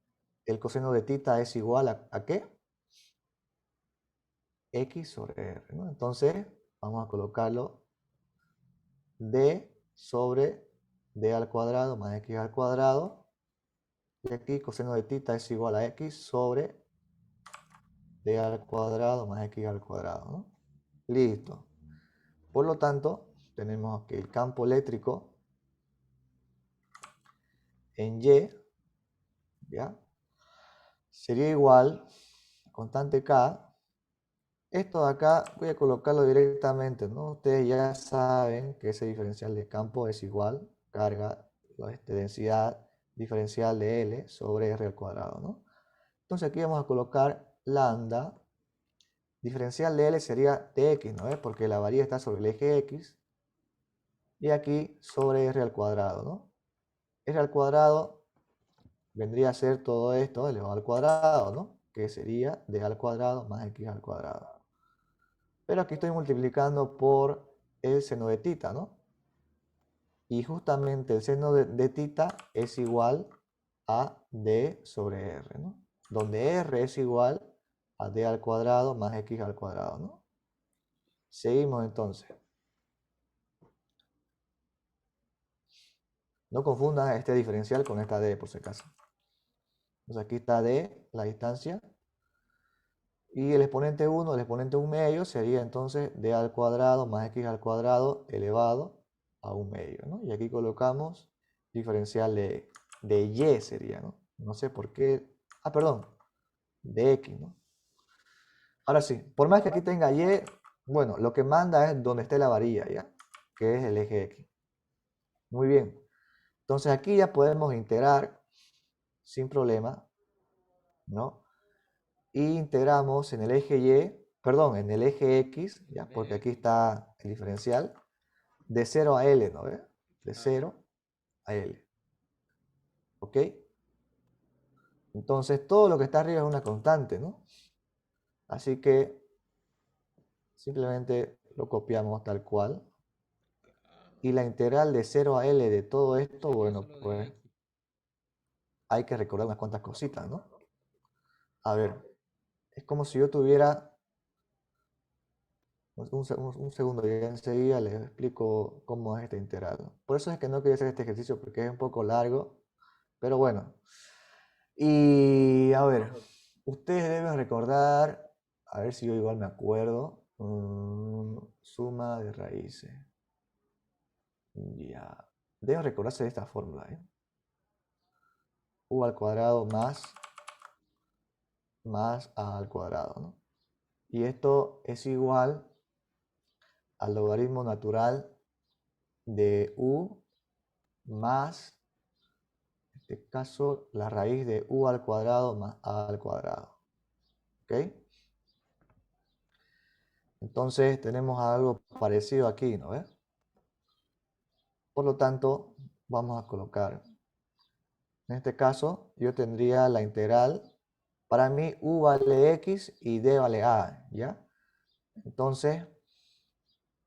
A: el coseno de tita es igual ¿a qué? X sobre r, ¿no? Entonces vamos a colocarlo d sobre d al cuadrado más x al cuadrado. Y aquí coseno de tita es igual a x sobre d al cuadrado más x al cuadrado, ¿no? Listo. Por lo tanto, tenemos que el campo eléctrico en Y, ¿ya? Sería igual, constante K. Esto de acá voy a colocarlo directamente, ¿no? Ustedes ya saben que ese diferencial de campo es igual, carga, densidad diferencial de L sobre R al cuadrado, ¿no? Entonces aquí vamos a colocar lambda. Diferencial de L sería dx, ¿no? Porque la varilla está sobre el eje X. Y aquí sobre R al cuadrado, ¿no? R al cuadrado vendría a ser todo esto elevado al cuadrado, ¿no? Que sería d al cuadrado más x al cuadrado. Pero aquí estoy multiplicando por el seno de tita, ¿no? Y justamente el seno de tita es igual a d sobre r, ¿no? Donde r es igual a d al cuadrado más x al cuadrado, ¿no? Seguimos entonces. No confundan este diferencial con esta d por si acaso. Entonces aquí está d, la distancia. Y el exponente 1, el exponente 1 medio sería entonces d al cuadrado más x al cuadrado elevado a 1 medio, ¿no? Y aquí colocamos diferencial de y sería, ¿no? No sé por qué. Ah, perdón. De x, ¿no? Ahora sí, por más que aquí tenga y, bueno, lo que manda es donde esté la varilla, ¿ya? Que es el eje x. Muy bien. Entonces aquí ya podemos integrar sin problema, ¿no? Y integramos en el eje y, perdón, en el eje x, ¿ya? Porque aquí está el diferencial, de 0 a L, ¿no ve? De 0 a L. ¿Ok? Entonces todo lo que está arriba es una constante, ¿no? Así que simplemente lo copiamos tal cual. Y la integral de 0 a L de todo esto, bueno, pues hay que recordar unas cuantas cositas, ¿no? A ver, es como si yo tuviera... Un segundo, ya enseguida les explico cómo es esta integral. Por eso es que no quería hacer este ejercicio porque es un poco largo, pero bueno. Y a ver, ustedes deben recordar, a ver si yo igual me acuerdo, suma de raíces. Ya, deben recordarse de esta fórmula, ¿eh? U al cuadrado más A al cuadrado, ¿no? Y esto es igual al logaritmo natural de U más, en este caso, la raíz de u al cuadrado más a al cuadrado. ¿Ok? Entonces tenemos algo parecido aquí, ¿no ves? Por lo tanto, vamos a colocar, en este caso, yo tendría la integral, para mí u vale x y d vale a, ¿ya? Entonces,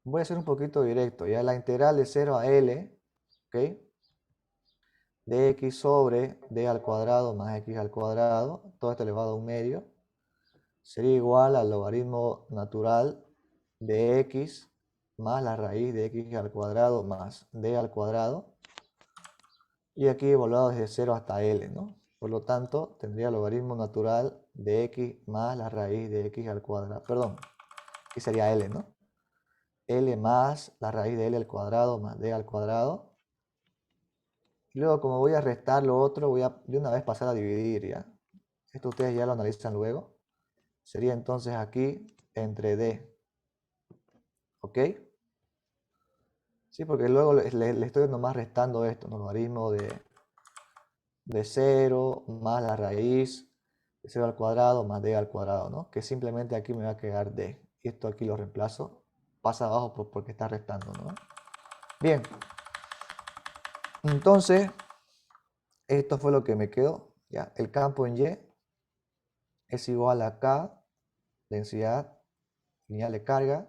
A: voy a ser un poquito directo, ¿ya? La integral de 0 a L, ¿ok? De x sobre d al cuadrado más x al cuadrado, todo esto elevado a 1 medio, sería igual al logaritmo natural de x más la raíz de x al cuadrado más d al cuadrado. Y aquí evaluado desde 0 hasta L, ¿no? Por lo tanto, tendría logaritmo natural de x más la raíz de x al cuadrado. Perdón, aquí sería L, ¿no? L más la raíz de L al cuadrado más d al cuadrado. Y luego, como voy a restar lo otro, voy a de una vez pasar a dividir, ¿ya? Esto ustedes ya lo analizan luego. Sería entonces aquí entre d. ¿Ok? Sí, porque luego le estoy nomás restando esto, ¿no? Logaritmo de 0 más la raíz 0 al cuadrado más d al cuadrado, ¿no? Que simplemente aquí me va a quedar d. Y esto aquí lo reemplazo. Pasa abajo porque está restando, ¿no? Bien. Entonces, esto fue lo que me quedó. ¿Ya? El campo en Y es igual a K, densidad lineal de carga,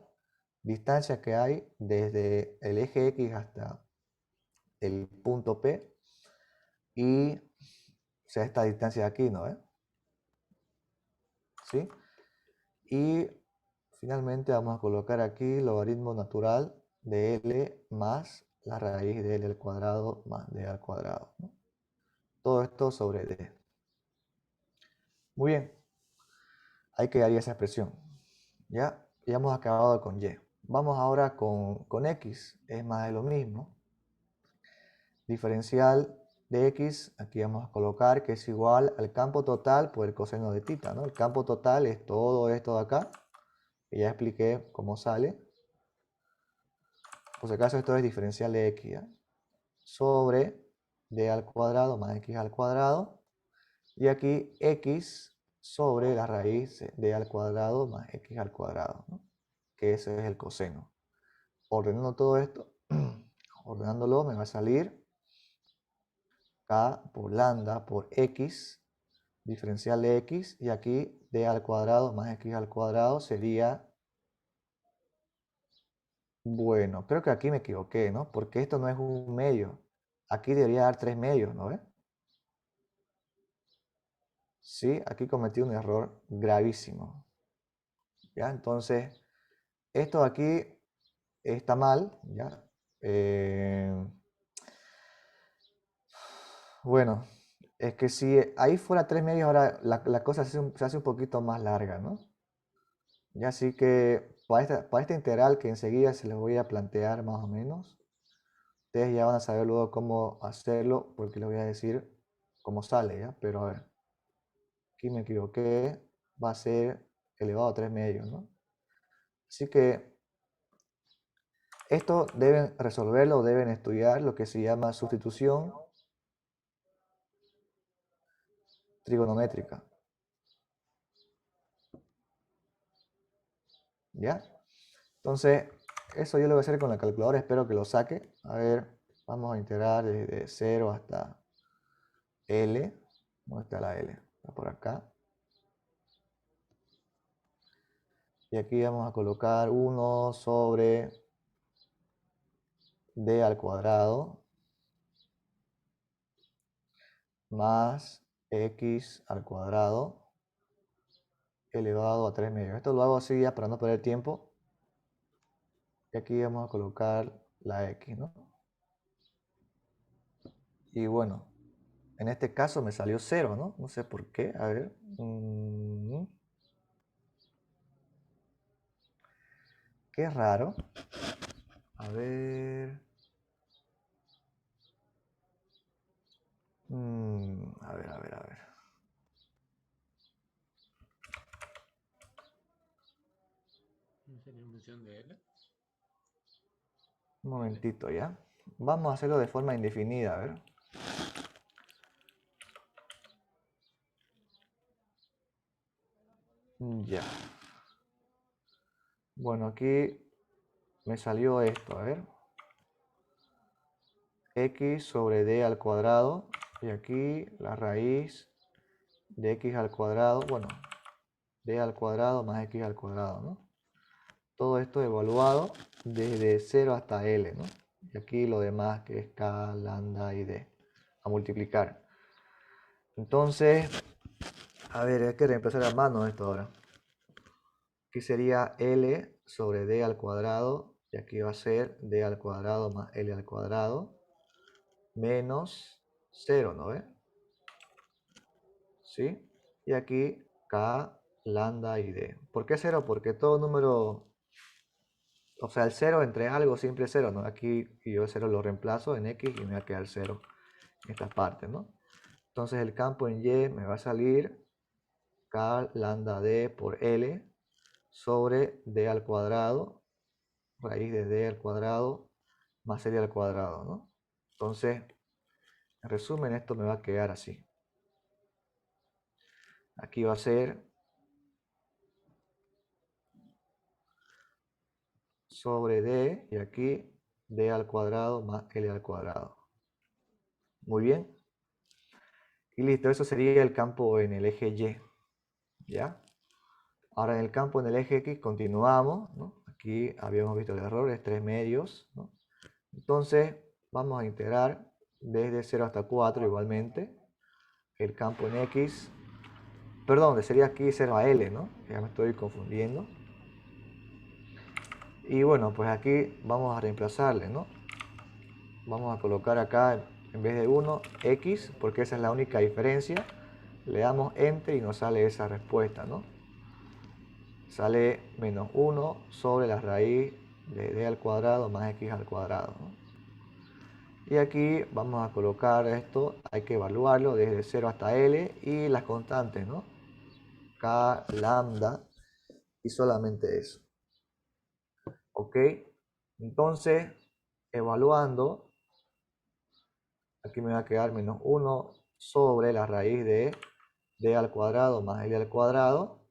A: distancia que hay desde el eje X hasta el punto P, y o sea, esta distancia de aquí, ¿no? ¿Sí? Y finalmente vamos a colocar aquí logaritmo natural de L más la raíz de L al cuadrado más D al cuadrado, ¿no? Todo esto sobre D. Muy bien. Ahí quedaría esa expresión. Ya hemos acabado con Y. Vamos ahora con X. Es más de lo mismo. Diferencial de X, aquí vamos a colocar que es igual al campo total por el coseno de tita, ¿no? El campo total es todo esto de acá, que ya expliqué cómo sale. Por si acaso esto es diferencial de X, ¿ya? Sobre D al cuadrado más X al cuadrado. Y aquí X sobre la raíz de al cuadrado más X al cuadrado, ¿no? Que ese es el coseno. Ordenando todo esto, ordenándolo, me va a salir K por lambda por X, diferencial de X, y aquí D al cuadrado más X al cuadrado sería, bueno, creo que aquí me equivoqué, ¿no? Porque esto no es un medio. Aquí debería dar 3 medios, ¿no ves? Sí, aquí cometí un error gravísimo. ¿Ya? Entonces, esto de aquí está mal, ¿ya? Bueno, es que si ahí fuera 3 medios, ahora la cosa se hace un poquito más larga, ¿no? Ya así que para esta integral que enseguida se les voy a plantear más o menos, ustedes ya van a saber luego cómo hacerlo, porque les voy a decir cómo sale, ¿ya? Pero a ver, aquí me equivoqué, va a ser elevado a 3 medios, ¿no? Así que esto deben resolverlo, deben estudiar lo que se llama sustitución trigonométrica. ¿Ya? Entonces, eso yo lo voy a hacer con la calculadora, espero que lo saque. A ver, vamos a integrar desde 0 hasta L. ¿Dónde está la L? Está por acá. Y aquí vamos a colocar 1 sobre D al cuadrado más X al cuadrado elevado a 3 medios. Esto lo hago así ya para no perder tiempo. Y aquí vamos a colocar la X, ¿no? Y bueno, en este caso me salió 0, ¿no? No sé por qué. A ver. Qué raro. A ver. A ver, a ver, a ver.
J: ¿No sería en función de L?
A: Un momentito, ¿ya? Vamos a hacerlo de forma indefinida, a ver. Ya. Bueno, aquí me salió esto, a ver. X sobre D al cuadrado. Y aquí la raíz de X al cuadrado. Bueno, D al cuadrado más X al cuadrado, ¿no? Todo esto evaluado desde 0 hasta L, ¿no? Y aquí lo demás que es K, lambda y D. A multiplicar. Entonces, a ver, hay que reemplazar a mano esto ahora. Aquí sería L sobre D al cuadrado. Y aquí va a ser D al cuadrado más L al cuadrado. Menos 0, ¿no ve? ¿Sí? Y aquí K, lambda y D. ¿Por qué 0? Porque todo número, o sea, el 0 entre algo siempre es 0, ¿no? Aquí yo el 0 lo reemplazo en X y me va a quedar 0 en esta parte, ¿no? Entonces el campo en Y me va a salir K, lambda D por L sobre D al cuadrado, raíz de D al cuadrado más L al cuadrado, ¿no? Entonces, en resumen, esto me va a quedar así. Aquí va a ser sobre D y aquí D al cuadrado más L al cuadrado. Muy bien. Y listo, eso sería el campo en el eje Y. ¿Ya? Ahora en el campo en el eje X continuamos, ¿no? Aquí habíamos visto el error, es 3 medios, ¿no? Entonces vamos a integrar desde 0 hasta 4 igualmente el campo en X, perdón, sería aquí 0 a L, ¿no? Ya me estoy confundiendo. Y bueno, pues aquí vamos a reemplazarle, ¿no? Vamos a colocar acá en vez de 1, X, porque esa es la única diferencia. Le damos Enter y nos sale esa respuesta, ¿no? Sale menos 1 sobre la raíz de D al cuadrado más X al cuadrado, ¿no? Y aquí vamos a colocar esto, hay que evaluarlo desde 0 hasta L y las constantes, ¿no? K, lambda y solamente eso. ¿Ok? Entonces, evaluando, aquí me va a quedar menos 1 sobre la raíz de D al cuadrado más L al cuadrado,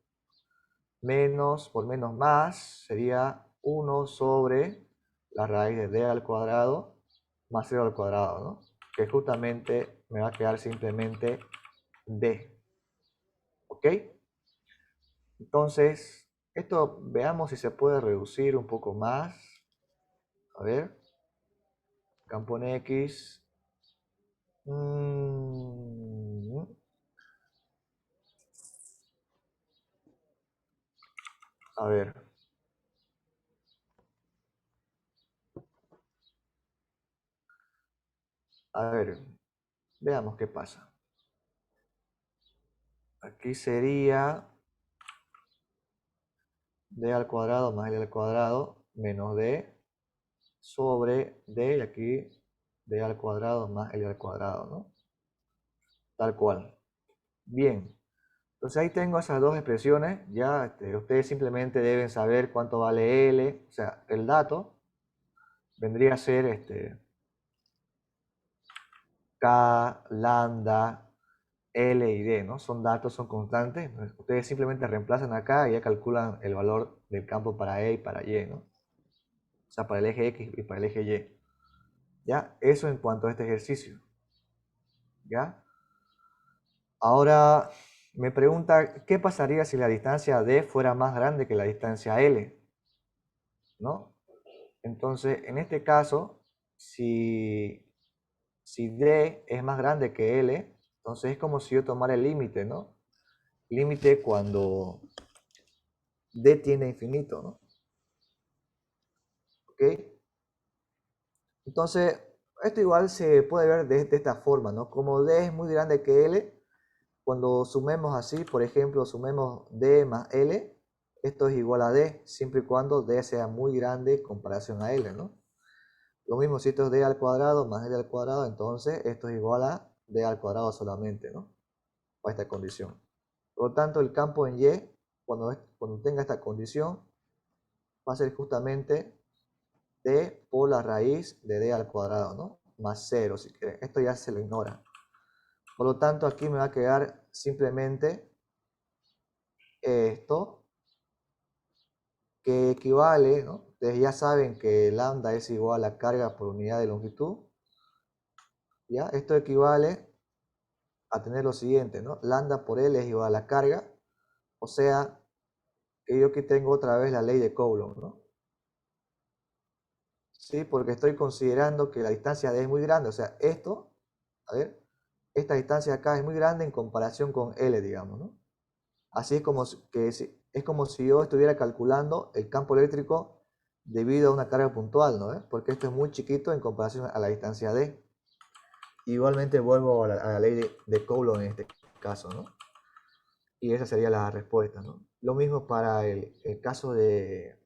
A: menos por menos más sería 1 sobre la raíz de D al cuadrado más 0 al cuadrado, ¿no? Que justamente me va a quedar simplemente D. ¿Ok? Entonces, esto veamos si se puede reducir un poco más. A ver. Campo en X. A ver. A ver. Veamos qué pasa. Aquí sería D al cuadrado más L al cuadrado menos D sobre D y aquí D al cuadrado más L al cuadrado, ¿no? Tal cual. Bien. Entonces ahí tengo esas dos expresiones. Ya ustedes simplemente deben saber cuánto vale L. O sea, el dato vendría a ser K, lambda, L y D, ¿no? Son datos, son constantes. Ustedes simplemente reemplazan acá y ya calculan el valor del campo para E y para Y, ¿no? O sea, para el eje X y para el eje Y. ¿Ya? Eso en cuanto a este ejercicio. ¿Ya? Ahora me pregunta, ¿qué pasaría si la distancia D fuera más grande que la distancia L? ¿No? Entonces, en este caso, si D es más grande que L, entonces es como si yo tomara el límite, ¿no? Límite cuando D tiende a infinito, ¿no? ¿Ok? Entonces, esto igual se puede ver de esta forma, ¿no? Como D es muy grande que L, cuando sumemos así, por ejemplo, sumemos D más L, esto es igual a D, siempre y cuando D sea muy grande en comparación a L, ¿no? Lo mismo si esto es D al cuadrado más L al cuadrado, entonces esto es igual a D al cuadrado solamente, ¿no? Para esta condición. Por lo tanto, el campo en Y, cuando tenga esta condición, va a ser justamente D por la raíz de D al cuadrado, ¿no? Más 0 si quieren. Esto ya se lo ignora. Por lo tanto, aquí me va a quedar simplemente esto, que equivale, ¿no? Ustedes ya saben que lambda es igual a carga por unidad de longitud. ¿Ya? Esto equivale a tener lo siguiente, ¿no? Lambda por L es igual a la carga. O sea, que yo aquí tengo otra vez la ley de Coulomb, ¿no? Sí, porque estoy considerando que la distancia D es muy grande. O sea, esto, a ver, esta distancia acá es muy grande en comparación con L, digamos, ¿no? Así es como si yo estuviera calculando el campo eléctrico debido a una carga puntual, ¿no? Porque esto es muy chiquito en comparación a la distancia D. Igualmente vuelvo a la ley de Coulomb en este caso, ¿no? Y esa sería la respuesta, ¿no? Lo mismo para el caso del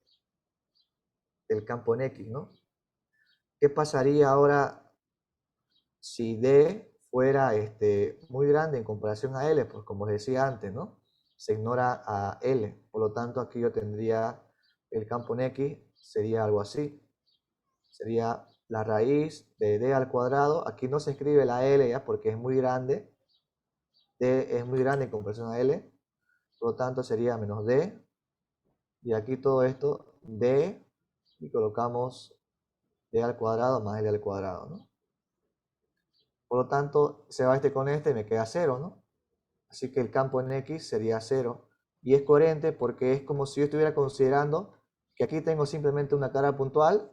A: campo en X, ¿no? ¿Qué pasaría ahora si D fuera muy grande en comparación a L? Pues como les decía antes, ¿no? Se ignora a L. Por lo tanto, aquí yo tendría el campo en X, sería algo así. Sería la raíz de D al cuadrado. Aquí no se escribe la L ya porque es muy grande. D es muy grande en comparación a L. Por lo tanto sería menos D. Y aquí todo esto, D, y colocamos D al cuadrado más L al cuadrado, ¿no? Por lo tanto, se va este con este y me queda 0, ¿no? Así que el campo en X sería 0. Y es coherente porque es como si yo estuviera considerando que aquí tengo simplemente una carga puntual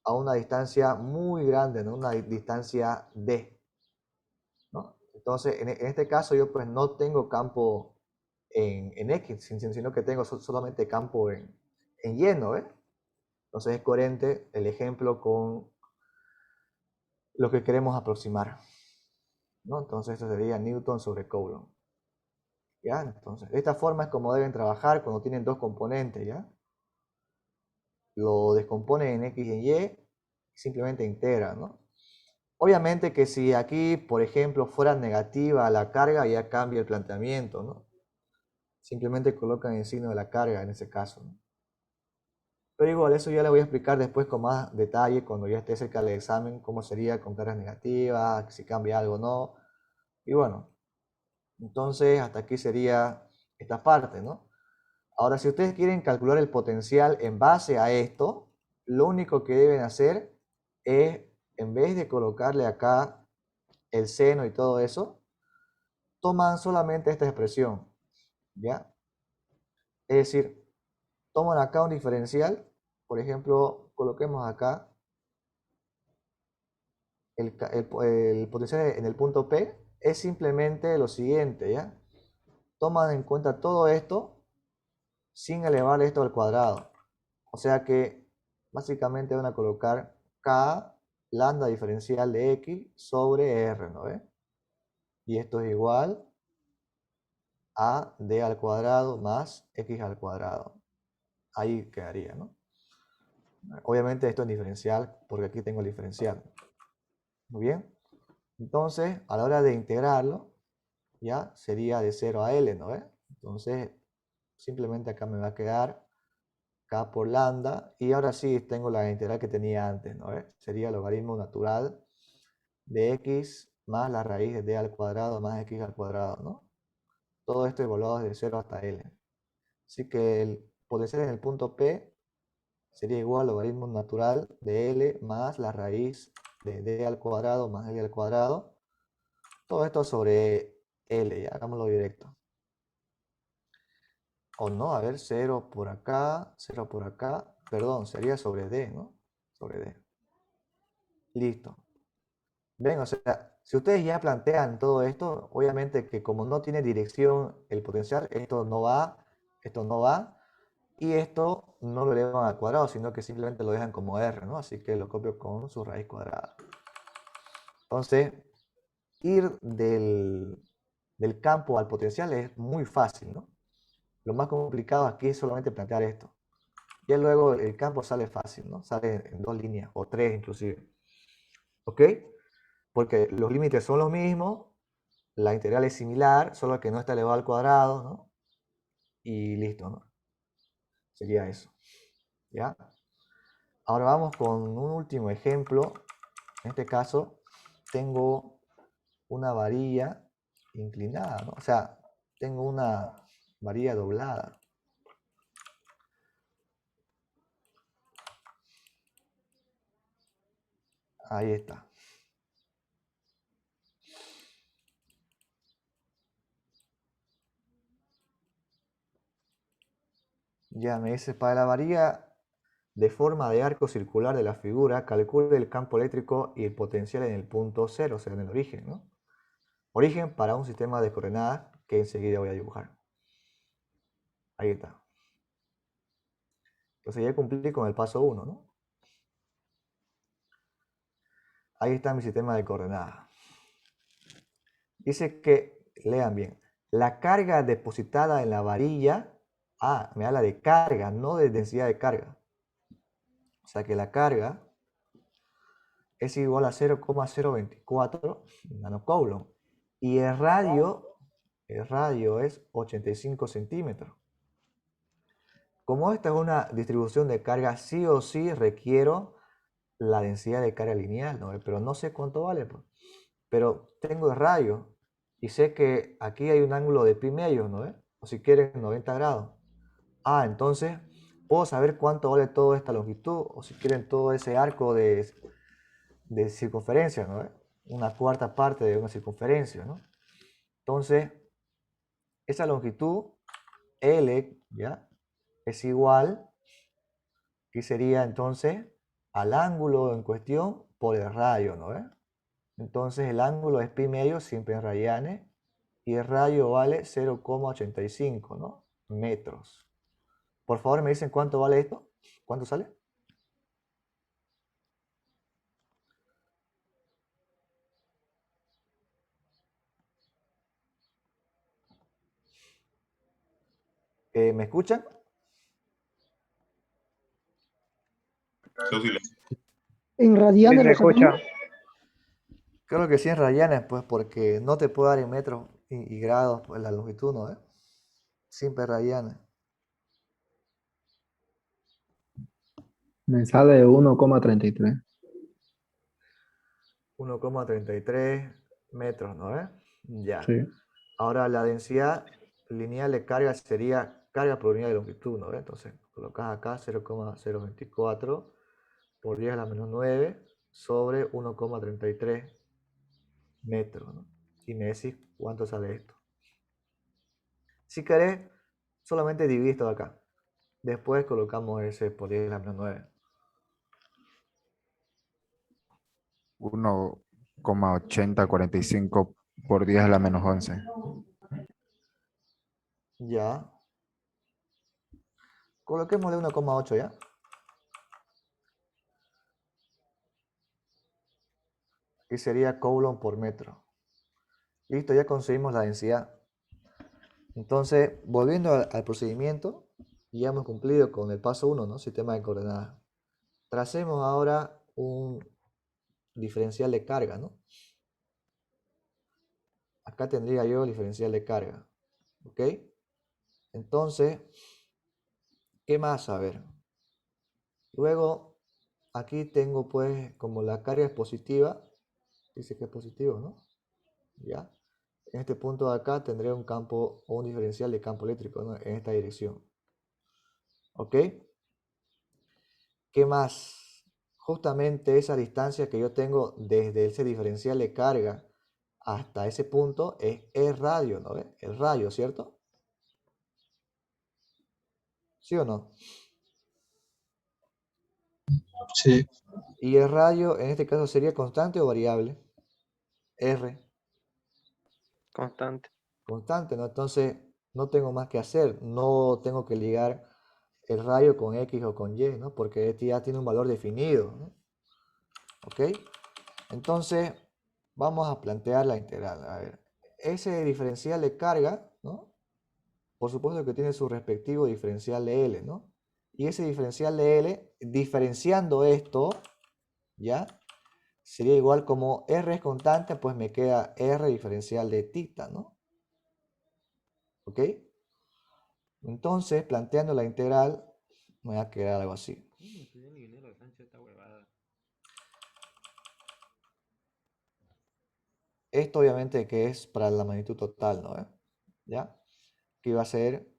A: a una distancia muy grande, ¿no? Una distancia D, ¿no? Entonces, en este caso yo pues no tengo campo en X, sino que tengo solamente campo en Y, ¿no? Entonces es coherente el ejemplo con lo que queremos aproximar, ¿no? Entonces esto sería Newton sobre Coulomb. ¿Ya? Entonces, de esta forma es como deben trabajar cuando tienen dos componentes, ¿ya? Lo descomponen en X y en Y, simplemente integran, ¿no? Obviamente que si aquí, por ejemplo, fuera negativa la carga, ya cambia el planteamiento, ¿no? Simplemente colocan el signo de la carga en ese caso, ¿no? Pero igual, eso ya le voy a explicar después con más detalle cuando ya esté cerca del examen, cómo sería con cargas negativas, si cambia algo o no. Y bueno, entonces hasta aquí sería esta parte, ¿no? Ahora, si ustedes quieren calcular el potencial en base a esto, lo único que deben hacer es, en vez de colocarle acá el seno y todo eso, toman solamente esta expresión, ¿ya? Es decir, toman acá un diferencial, por ejemplo, coloquemos acá el potencial en el punto P, es simplemente lo siguiente, ¿ya? Toman en cuenta todo esto sin elevar esto al cuadrado. O sea que básicamente van a colocar K lambda diferencial de X sobre R, ¿no ve? Y esto es igual a D al cuadrado más X al cuadrado. Ahí quedaría, ¿no? Obviamente esto es diferencial porque aquí tengo el diferencial. Muy bien. Entonces, a la hora de integrarlo, ya sería de 0 a L, ¿no ve? Entonces, simplemente acá me va a quedar K por lambda, y ahora sí tengo la integral que tenía antes, ¿no? Sería el logaritmo natural de X más la raíz de D al cuadrado más X al cuadrado, ¿no? Todo esto evaluado desde 0 hasta L. Así que el potencial en el punto P sería igual al logaritmo natural de L más la raíz de D al cuadrado más L al cuadrado. Todo esto sobre L, ya hagámoslo directo. O no, a ver, 0 por acá, 0 por acá. Perdón, sería sobre D, ¿no? Sobre D. Listo. Ven, o sea, si ustedes ya plantean todo esto, obviamente que como no tiene dirección el potencial, esto no va, y esto no lo elevan al cuadrado, sino que simplemente lo dejan como R, ¿no? Así que lo copio con su raíz cuadrada. Entonces, ir del campo al potencial es muy fácil, ¿no? Lo más complicado aquí es solamente plantear esto. Y luego el campo sale fácil, ¿no? Sale en 2 líneas o 3 inclusive. ¿Ok? Porque los límites son los mismos, la integral es similar, solo que no está elevado al cuadrado, ¿no? Y listo, ¿no? Sería eso. ¿Ya? Ahora vamos con un último ejemplo. En este caso, tengo una varilla inclinada, ¿no? O sea, tengo una varilla doblada. Ahí está. Ya me dice, para la varilla de forma de arco circular de la figura, calcule el campo eléctrico y el potencial en el punto 0, o sea, en el origen, ¿no? Origen para un sistema de coordenadas que enseguida voy a dibujar. Ahí está. Entonces ya cumplí con el paso 1, ¿no? Ahí está mi sistema de coordenadas. Dice que, lean bien, la carga depositada en la varilla, me habla de carga, no de densidad de carga. O sea que la carga es igual a 0,024 nanocoulomb. Y el radio es 85 centímetros. Como esta es una distribución de carga, sí o sí requiero la densidad de carga lineal, ¿no? Pero no sé cuánto vale, pues. Pero tengo el radio y sé que aquí hay un ángulo de pi medio, ¿no? O si quieren 90 grados. Ah, entonces puedo saber cuánto vale toda esta longitud. O si quieren todo ese arco de circunferencia, ¿no? Una cuarta parte de una circunferencia, ¿no? Entonces, esa longitud L, ¿ya? Es igual, que sería entonces al ángulo en cuestión por el radio, ¿no? Entonces el ángulo es pi medio siempre en rayanes y el radio vale 0,85, ¿no? Metros. Por favor, me dicen cuánto vale esto. ¿Cuánto sale? ¿Me escuchan?
G: En radianes lo sacamos.
A: Creo que sí en rayanes, pues porque no te puedo dar en metros y grados pues, la longitud, ¿no? Siempre rayanes.
E: Me sale 1,33.
A: 1,33 metros, ¿no? Ya.
E: Sí.
A: Ahora la densidad lineal de carga sería carga por unidad de longitud, ¿no? Entonces colocas acá 0,024 por 10 a la menos 9 sobre 1,33 metros, ¿no? Y me decís cuánto sale esto. Si querés, solamente divide esto de acá. Después colocamos ese por 10 a la menos 9.
B: 1,8045 por 10 a la menos 11.
A: Ya. Coloquémosle 1,8 ya. Y sería coulomb por metro. Listo, ya conseguimos la densidad. Entonces, volviendo al procedimiento, ya hemos cumplido con el paso 1, ¿no? Sistema de coordenadas. Tracemos ahora un diferencial de carga, ¿no? Acá tendría yo el diferencial de carga, ¿ok? Entonces, ¿qué más? A ver. Luego, aquí tengo pues, como la carga es positiva, dice que es positivo, ¿no? ¿Ya? En este punto de acá tendré un campo o un diferencial de campo eléctrico, ¿no? En esta dirección. ¿Ok? ¿Qué más? Justamente esa distancia que yo tengo desde ese diferencial de carga hasta ese punto es el radio, ¿no? El radio, ¿cierto? ¿Sí o no?
F: Sí,
A: Y el radio en este caso sería constante o variable. R,
I: Constante.
A: constante, ¿no? Entonces no tengo más que hacer. No tengo que ligar el radio con X o con Y, ¿no? Porque este ya tiene un valor definido, ¿no? ¿Ok? Entonces, vamos a plantear la integral. A ver, ese diferencial de carga, ¿no? Por supuesto que tiene su respectivo diferencial de L, ¿no? Y ese diferencial de L, diferenciando esto, ¿ya? Sería igual como R es constante, pues me queda R diferencial de tita, ¿no? ¿Ok? Entonces, planteando la integral, me va a quedar algo así.
J: ¿Cómo estudió el ingeniero Sánchez esta huevada?
A: Esto obviamente que es para la magnitud total, ¿no? ¿Ya? Que va a ser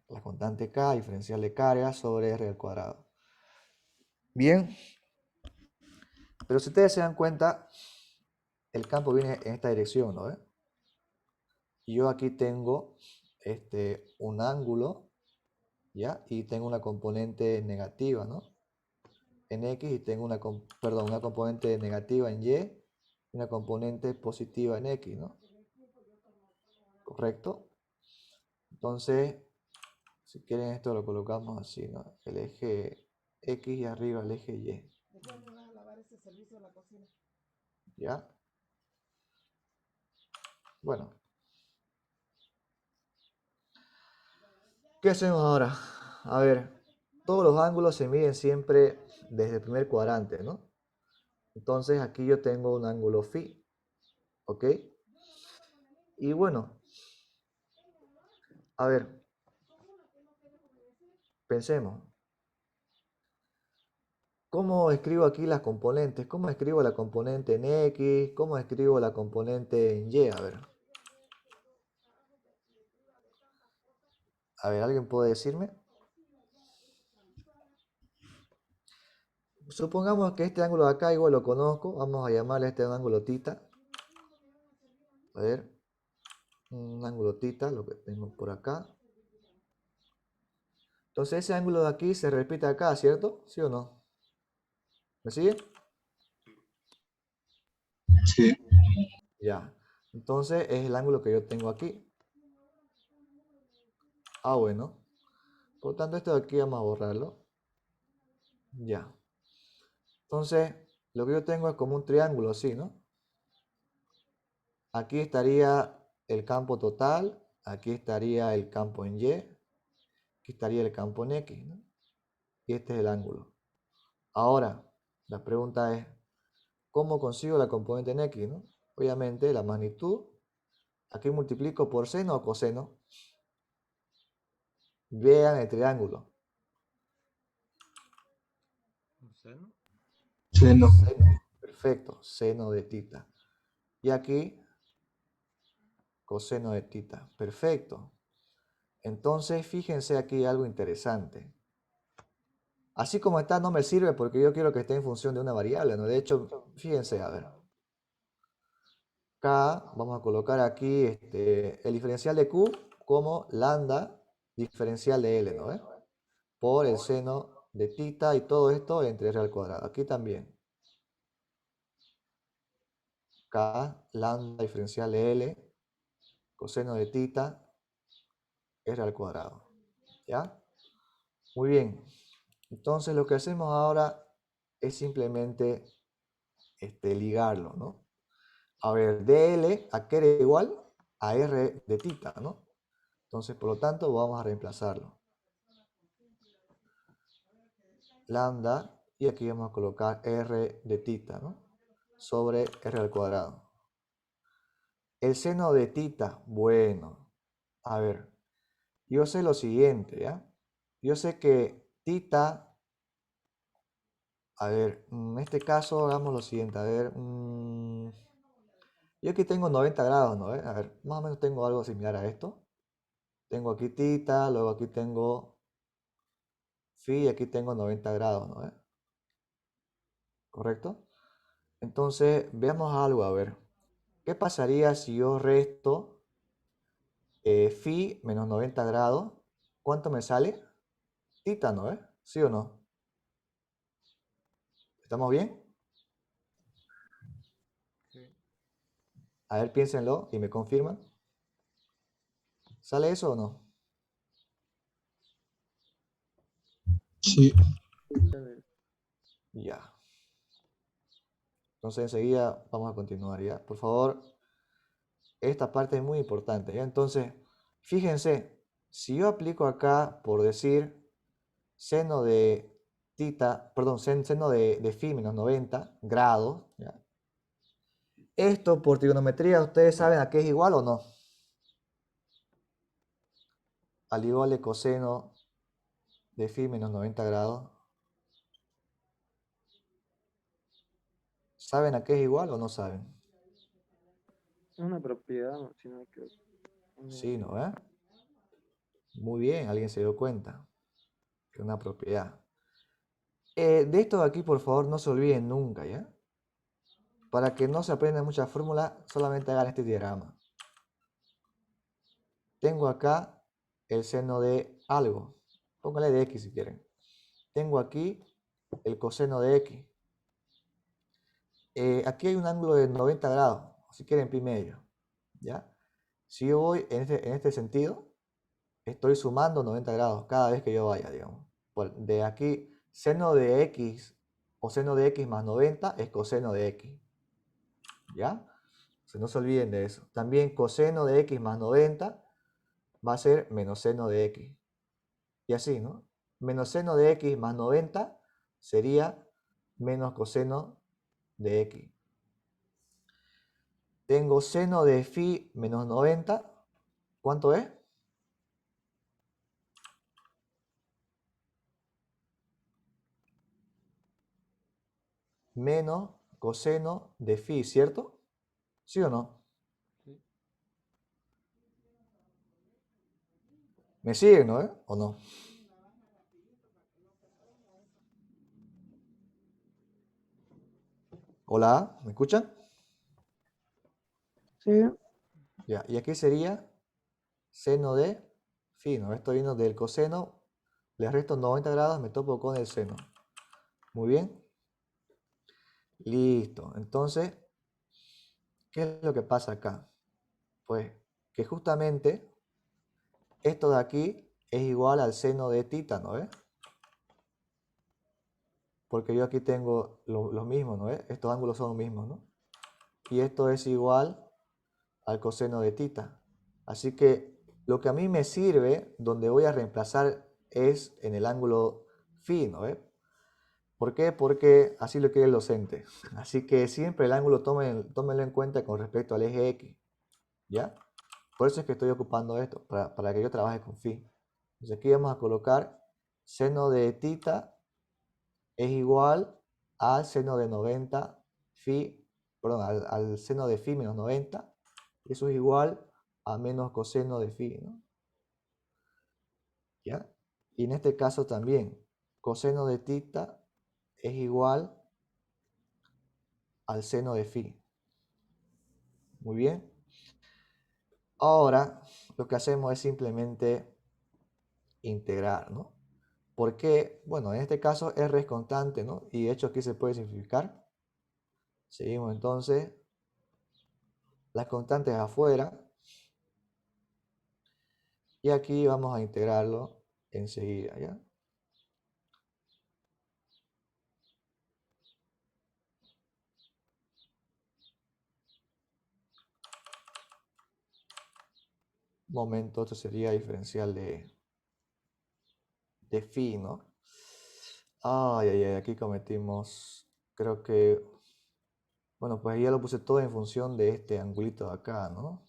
A: la constante K, diferencial de carga sobre R al cuadrado. Bien, pero si ustedes se dan cuenta, el campo viene en esta dirección, ¿no? Y yo aquí tengo un ángulo, ¿ya? Y tengo una componente negativa, ¿no? En X y tengo una componente negativa en Y y una componente positiva en X, ¿no? ¿Correcto? Entonces, si quieren esto lo colocamos así, ¿no? El eje X y arriba el eje Y. ¿Ya? Bueno. ¿Qué hacemos ahora? A ver, todos los ángulos se miden siempre desde el primer cuadrante, ¿no? Entonces aquí yo tengo un ángulo phi, ¿ok? Y bueno, a ver, pensemos. ¿Cómo escribo aquí las componentes? ¿Cómo escribo la componente en X? ¿Cómo escribo la componente en Y? A ver. A ver, ¿alguien puede decirme? Supongamos que este ángulo de acá igual lo conozco. Vamos a llamarle este un ángulo tita. A ver, un ángulo tita, lo que tengo por acá. Entonces ese ángulo de aquí se repite acá, ¿cierto? ¿Sí o no? ¿Me sigue?
F: Sí.
A: Ya. Entonces es el ángulo que yo tengo aquí. Ah, bueno. Por lo tanto, esto de aquí vamos a borrarlo. Ya. Entonces, lo que yo tengo es como un triángulo así, ¿no? Aquí estaría el campo total, aquí estaría el campo en Y, aquí estaría el campo en X, ¿no? Y este es el ángulo. Ahora, la pregunta es, ¿cómo consigo la componente en X, no? Obviamente, la magnitud, aquí multiplico por seno o coseno. Vean el triángulo.
J: ¿Un seno?
F: Seno.
A: Seno, perfecto, seno de tita. Y aquí, coseno de tita, perfecto. Entonces, fíjense aquí algo interesante. Así como está no me sirve porque yo quiero que esté en función de una variable, ¿no? De hecho, fíjense, a ver. Acá vamos a colocar aquí el diferencial de Q como lambda diferencial de L, ¿no? Por el seno de tita y todo esto entre R al cuadrado. Aquí también. Acá lambda diferencial de L, coseno de tita, R al cuadrado. ¿Ya? Muy bien. Entonces lo que hacemos ahora es simplemente ligarlo, ¿no? A ver, dl a qué era igual a r de tita, ¿no? Entonces, por lo tanto, vamos a reemplazarlo. Lambda, y aquí vamos a colocar r de tita, ¿no? Sobre r al cuadrado. El seno de tita, bueno, a ver, yo sé lo siguiente, ¿ya? Yo sé que tita, a ver, en este caso hagamos lo siguiente, a ver, yo aquí tengo 90 grados, ¿no? A ver, más o menos tengo algo similar a esto. Tengo aquí tita, luego aquí tengo phi y aquí tengo 90 grados, ¿no? ¿Correcto? Entonces, veamos algo, a ver. ¿Qué pasaría si yo resto phi menos 90 grados? ¿Cuánto me sale? Tita, ¿no? ¿Sí o no? ¿Estamos bien?
J: Sí.
A: A ver, piénsenlo y me confirman. ¿Sale eso o no?
F: Sí.
A: Ya. Entonces enseguida vamos a continuar, ¿ya? Por favor, esta parte es muy importante, ¿ya? Entonces, fíjense, si yo aplico acá, por decir, seno de tita, perdón, seno de phi menos 90 grados, ¿ya? Esto por trigonometría, ¿ustedes saben a qué es igual o no? Al igual de coseno de phi menos 90 grados. ¿Saben a qué es igual o no saben?
I: Una propiedad, si no me equivoco.
A: Sí, ¿no? Muy bien, alguien se dio cuenta. Que es una propiedad. De esto de aquí, por favor, no se olviden nunca, ¿ya? Para que no se aprendan muchas fórmulas, solamente hagan este diagrama. Tengo acá el seno de algo. Póngale de x si quieren. Tengo aquí el coseno de x. Aquí hay un ángulo de 90 grados, si quieren pi medio. ¿Ya? Si yo voy en este sentido, estoy sumando 90 grados cada vez que yo vaya, digamos. De aquí, seno de x o seno de x más 90 es coseno de x. ¿Ya? No se olviden de eso. También coseno de x más 90 va a ser menos seno de x. Y así, ¿no? Menos seno de x más 90 sería menos coseno de x. Tengo seno de phi menos 90. ¿Cuánto es? Menos coseno de phi, ¿cierto? ¿Sí o no?
J: Sí.
A: ¿Me siguen, no? ¿O no? Hola, ¿me escuchan?
G: Sí,
A: Ya, y aquí sería seno de phi, ¿no? Esto vino del coseno, le resto 90 grados, me topo con el seno. Muy bien. Listo. Entonces, ¿qué es lo que pasa acá? Pues que justamente esto de aquí es igual al seno de tita, ¿no ves? Porque yo aquí tengo lo mismo, ¿no ves? Estos ángulos son los mismos, ¿no? Y esto es igual al coseno de tita. Así que lo que a mí me sirve, donde voy a reemplazar es en el ángulo phi, ¿no ves? ¿Por qué? Porque así lo quiere el docente. Así que siempre el ángulo tómenlo en cuenta con respecto al eje X, ¿ya? Por eso es que estoy ocupando esto, para que yo trabaje con phi. Entonces aquí vamos a colocar seno de tita es igual al seno de 90 phi, perdón, al seno de phi menos 90. Eso es igual a menos coseno de phi, ¿no? ¿Ya? Y en este caso también, coseno de tita es igual al seno de phi. Muy bien. Ahora lo que hacemos es simplemente integrar, ¿no? Porque, bueno, en este caso R es constante, ¿no? Y de hecho aquí se puede simplificar. Seguimos entonces las constantes afuera. Y aquí vamos a integrarlo enseguida, ¿ya? Momento, esto sería diferencial de phi, ¿no? Ay, ay, ay, aquí cometimos, creo que, bueno, pues ya lo puse todo en función de este angulito de acá, ¿no?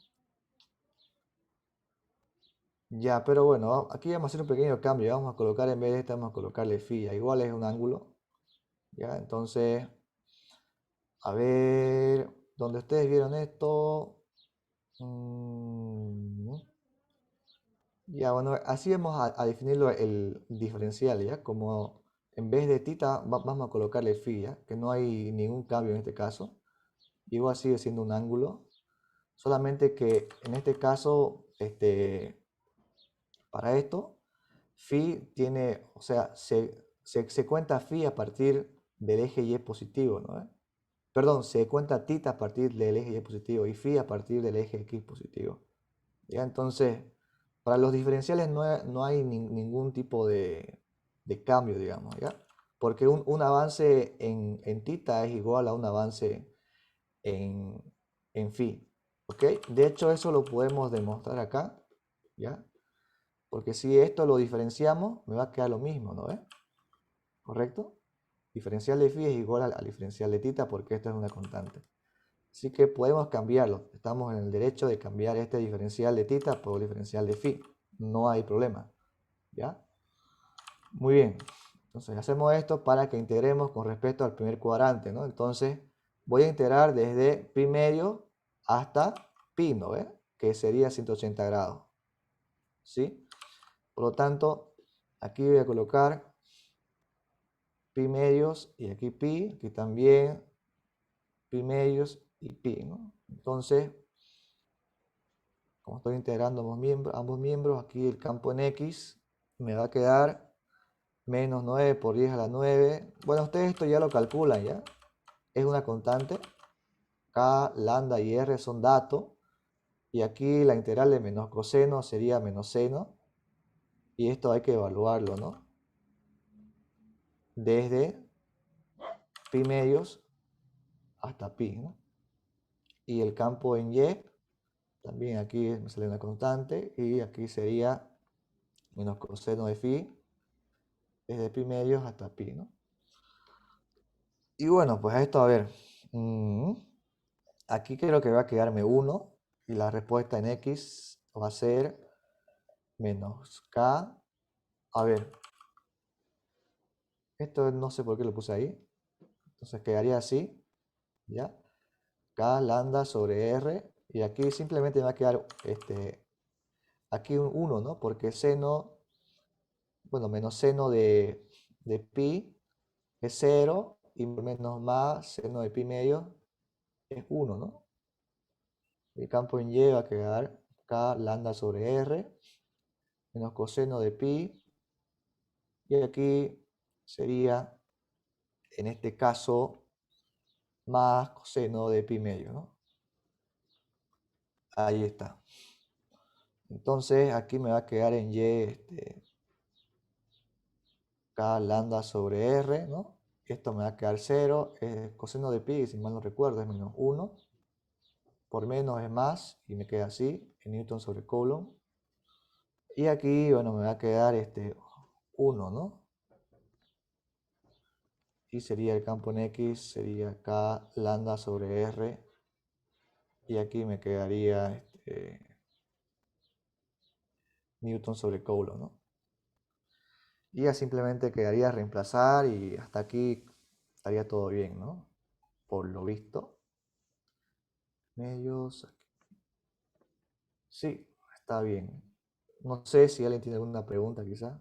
A: Ya, pero bueno, aquí vamos a hacer un pequeño cambio, vamos a colocar en vez de este, vamos a colocarle phi, ya, igual es un ángulo, ¿ya? Entonces, a ver, donde ustedes vieron esto, ya, bueno, así vamos a definirlo el diferencial, ¿ya? Como en vez de tita vamos a colocarle phi, ¿ya? Que no hay ningún cambio en este caso. Igual sigue siendo un ángulo. Solamente que en este caso, para esto, phi tiene, o sea, se cuenta phi a partir del eje Y positivo, ¿no? Perdón, se cuenta tita a partir del eje Y positivo y phi a partir del eje X positivo. ¿Ya? Entonces, para los diferenciales no hay ningún tipo de cambio, digamos, ¿ya? Porque un avance en tita es igual a un avance en phi, ¿ok? De hecho, eso lo podemos demostrar acá, ¿ya? Porque si esto lo diferenciamos, me va a quedar lo mismo, ¿no ves? ¿Correcto? Diferencial de phi es igual al diferencial de tita porque esto es una constante. Así que podemos cambiarlo. Estamos en el derecho de cambiar este diferencial de tita por diferencial de phi. No hay problema. ¿Ya? Muy bien. Entonces hacemos esto para que integremos con respecto al primer cuadrante, ¿no? Entonces voy a integrar desde pi medio hasta pi, ¿no ve? Que sería 180 grados. ¿Sí? Por lo tanto, aquí voy a colocar pi medios y aquí pi, aquí también pi medios y pi, ¿no? Entonces, como estoy integrando ambos miembros, aquí el campo en X me va a quedar menos 9 por 10 a la 9. Bueno, ustedes esto ya lo calculan, ¿ya? Es una constante. K, lambda y R son datos. Y aquí la integral de menos coseno sería menos seno. Y esto hay que evaluarlo, ¿no? Desde pi medios hasta pi, ¿no? Y el campo en Y, también aquí me sale una constante. Y aquí sería menos coseno de phi desde pi medios hasta pi, ¿no? Y bueno, pues esto, a ver, aquí creo que va a quedarme 1 y la respuesta en X va a ser menos K. A ver, esto no sé por qué lo puse ahí, entonces quedaría así, ¿ya? K lambda sobre R y aquí simplemente me va a quedar aquí un 1, ¿no? Porque seno, bueno, menos seno de pi es 0 y menos más seno de pi medio es 1, ¿no? El campo en Y va a quedar K lambda sobre R menos coseno de pi. Y aquí sería, en este caso, más coseno de pi medio, ¿no? Ahí está. Entonces aquí me va a quedar en Y K lambda sobre R, ¿no? Esto me va a quedar 0. Coseno de pi, si mal no recuerdo, es menos 1. Por menos es más, y me queda así, en Newton sobre Coulomb. Y aquí, bueno, me va a quedar 1, ¿no? Y sería el campo en X, sería K lambda sobre R. Y aquí me quedaría Newton sobre Coulomb, ¿no? Y ya simplemente quedaría reemplazar y hasta aquí estaría todo bien, ¿no? Por lo visto. Medios aquí. Sí, está bien. No sé si alguien tiene alguna pregunta quizá.